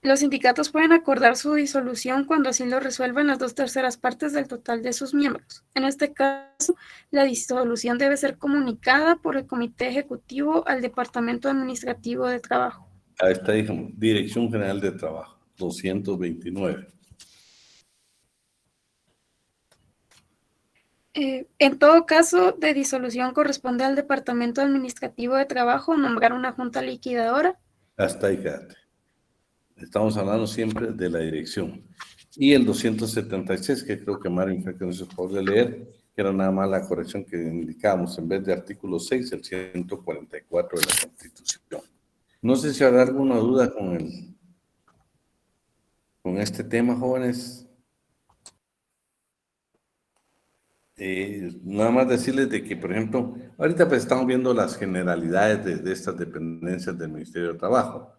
Los sindicatos pueden acordar su disolución cuando así lo resuelvan las 2/3 partes del total de sus miembros. En este caso, la disolución debe ser comunicada por el Comité Ejecutivo al Departamento Administrativo de Trabajo. Ahí está, dijimos, Dirección General de Trabajo. 229. En todo caso de disolución corresponde al Departamento Administrativo de Trabajo nombrar una junta liquidadora. Hasta ahí quédate. Estamos hablando siempre de la dirección. Y el 276, que creo que Mario fue que nos hizo el favor de leer, que era nada más la corrección que indicábamos, en vez de artículo 6, el 144 de la Constitución. No sé si habrá alguna duda con este tema, jóvenes. Nada más decirles de que, por ejemplo, ahorita pues estamos viendo las generalidades de estas dependencias del Ministerio de Trabajo.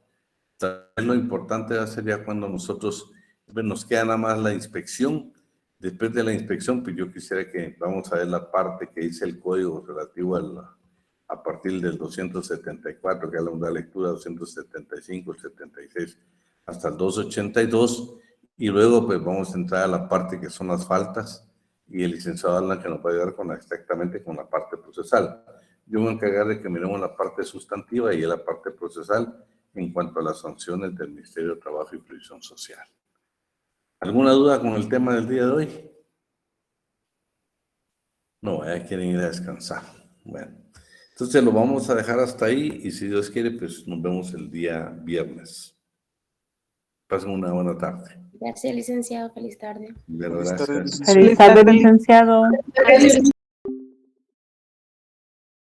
Tal vez lo importante sería cuando nosotros, nos queda nada más la inspección. Después de la inspección, pues yo quisiera que vamos a ver la parte que dice el código relativo a partir del 274, que es la lectura 275, el 76, hasta el 282, y luego pues vamos a entrar a la parte que son las faltas, y el licenciado Alan que nos va a ayudar exactamente con la parte procesal. Yo me voy a encargar de que miremos la parte sustantiva y la parte procesal en cuanto a las sanciones del Ministerio de Trabajo y Previsión Social. ¿Alguna duda con el tema del día de hoy? No, ya quieren ir a descansar. Bueno, entonces lo vamos a dejar hasta ahí y si Dios quiere, pues nos vemos el día viernes. Pasen una buena tarde. Gracias, licenciado. Feliz tarde. Gracias. Feliz tarde, licenciado. Feliz tarde, licenciado.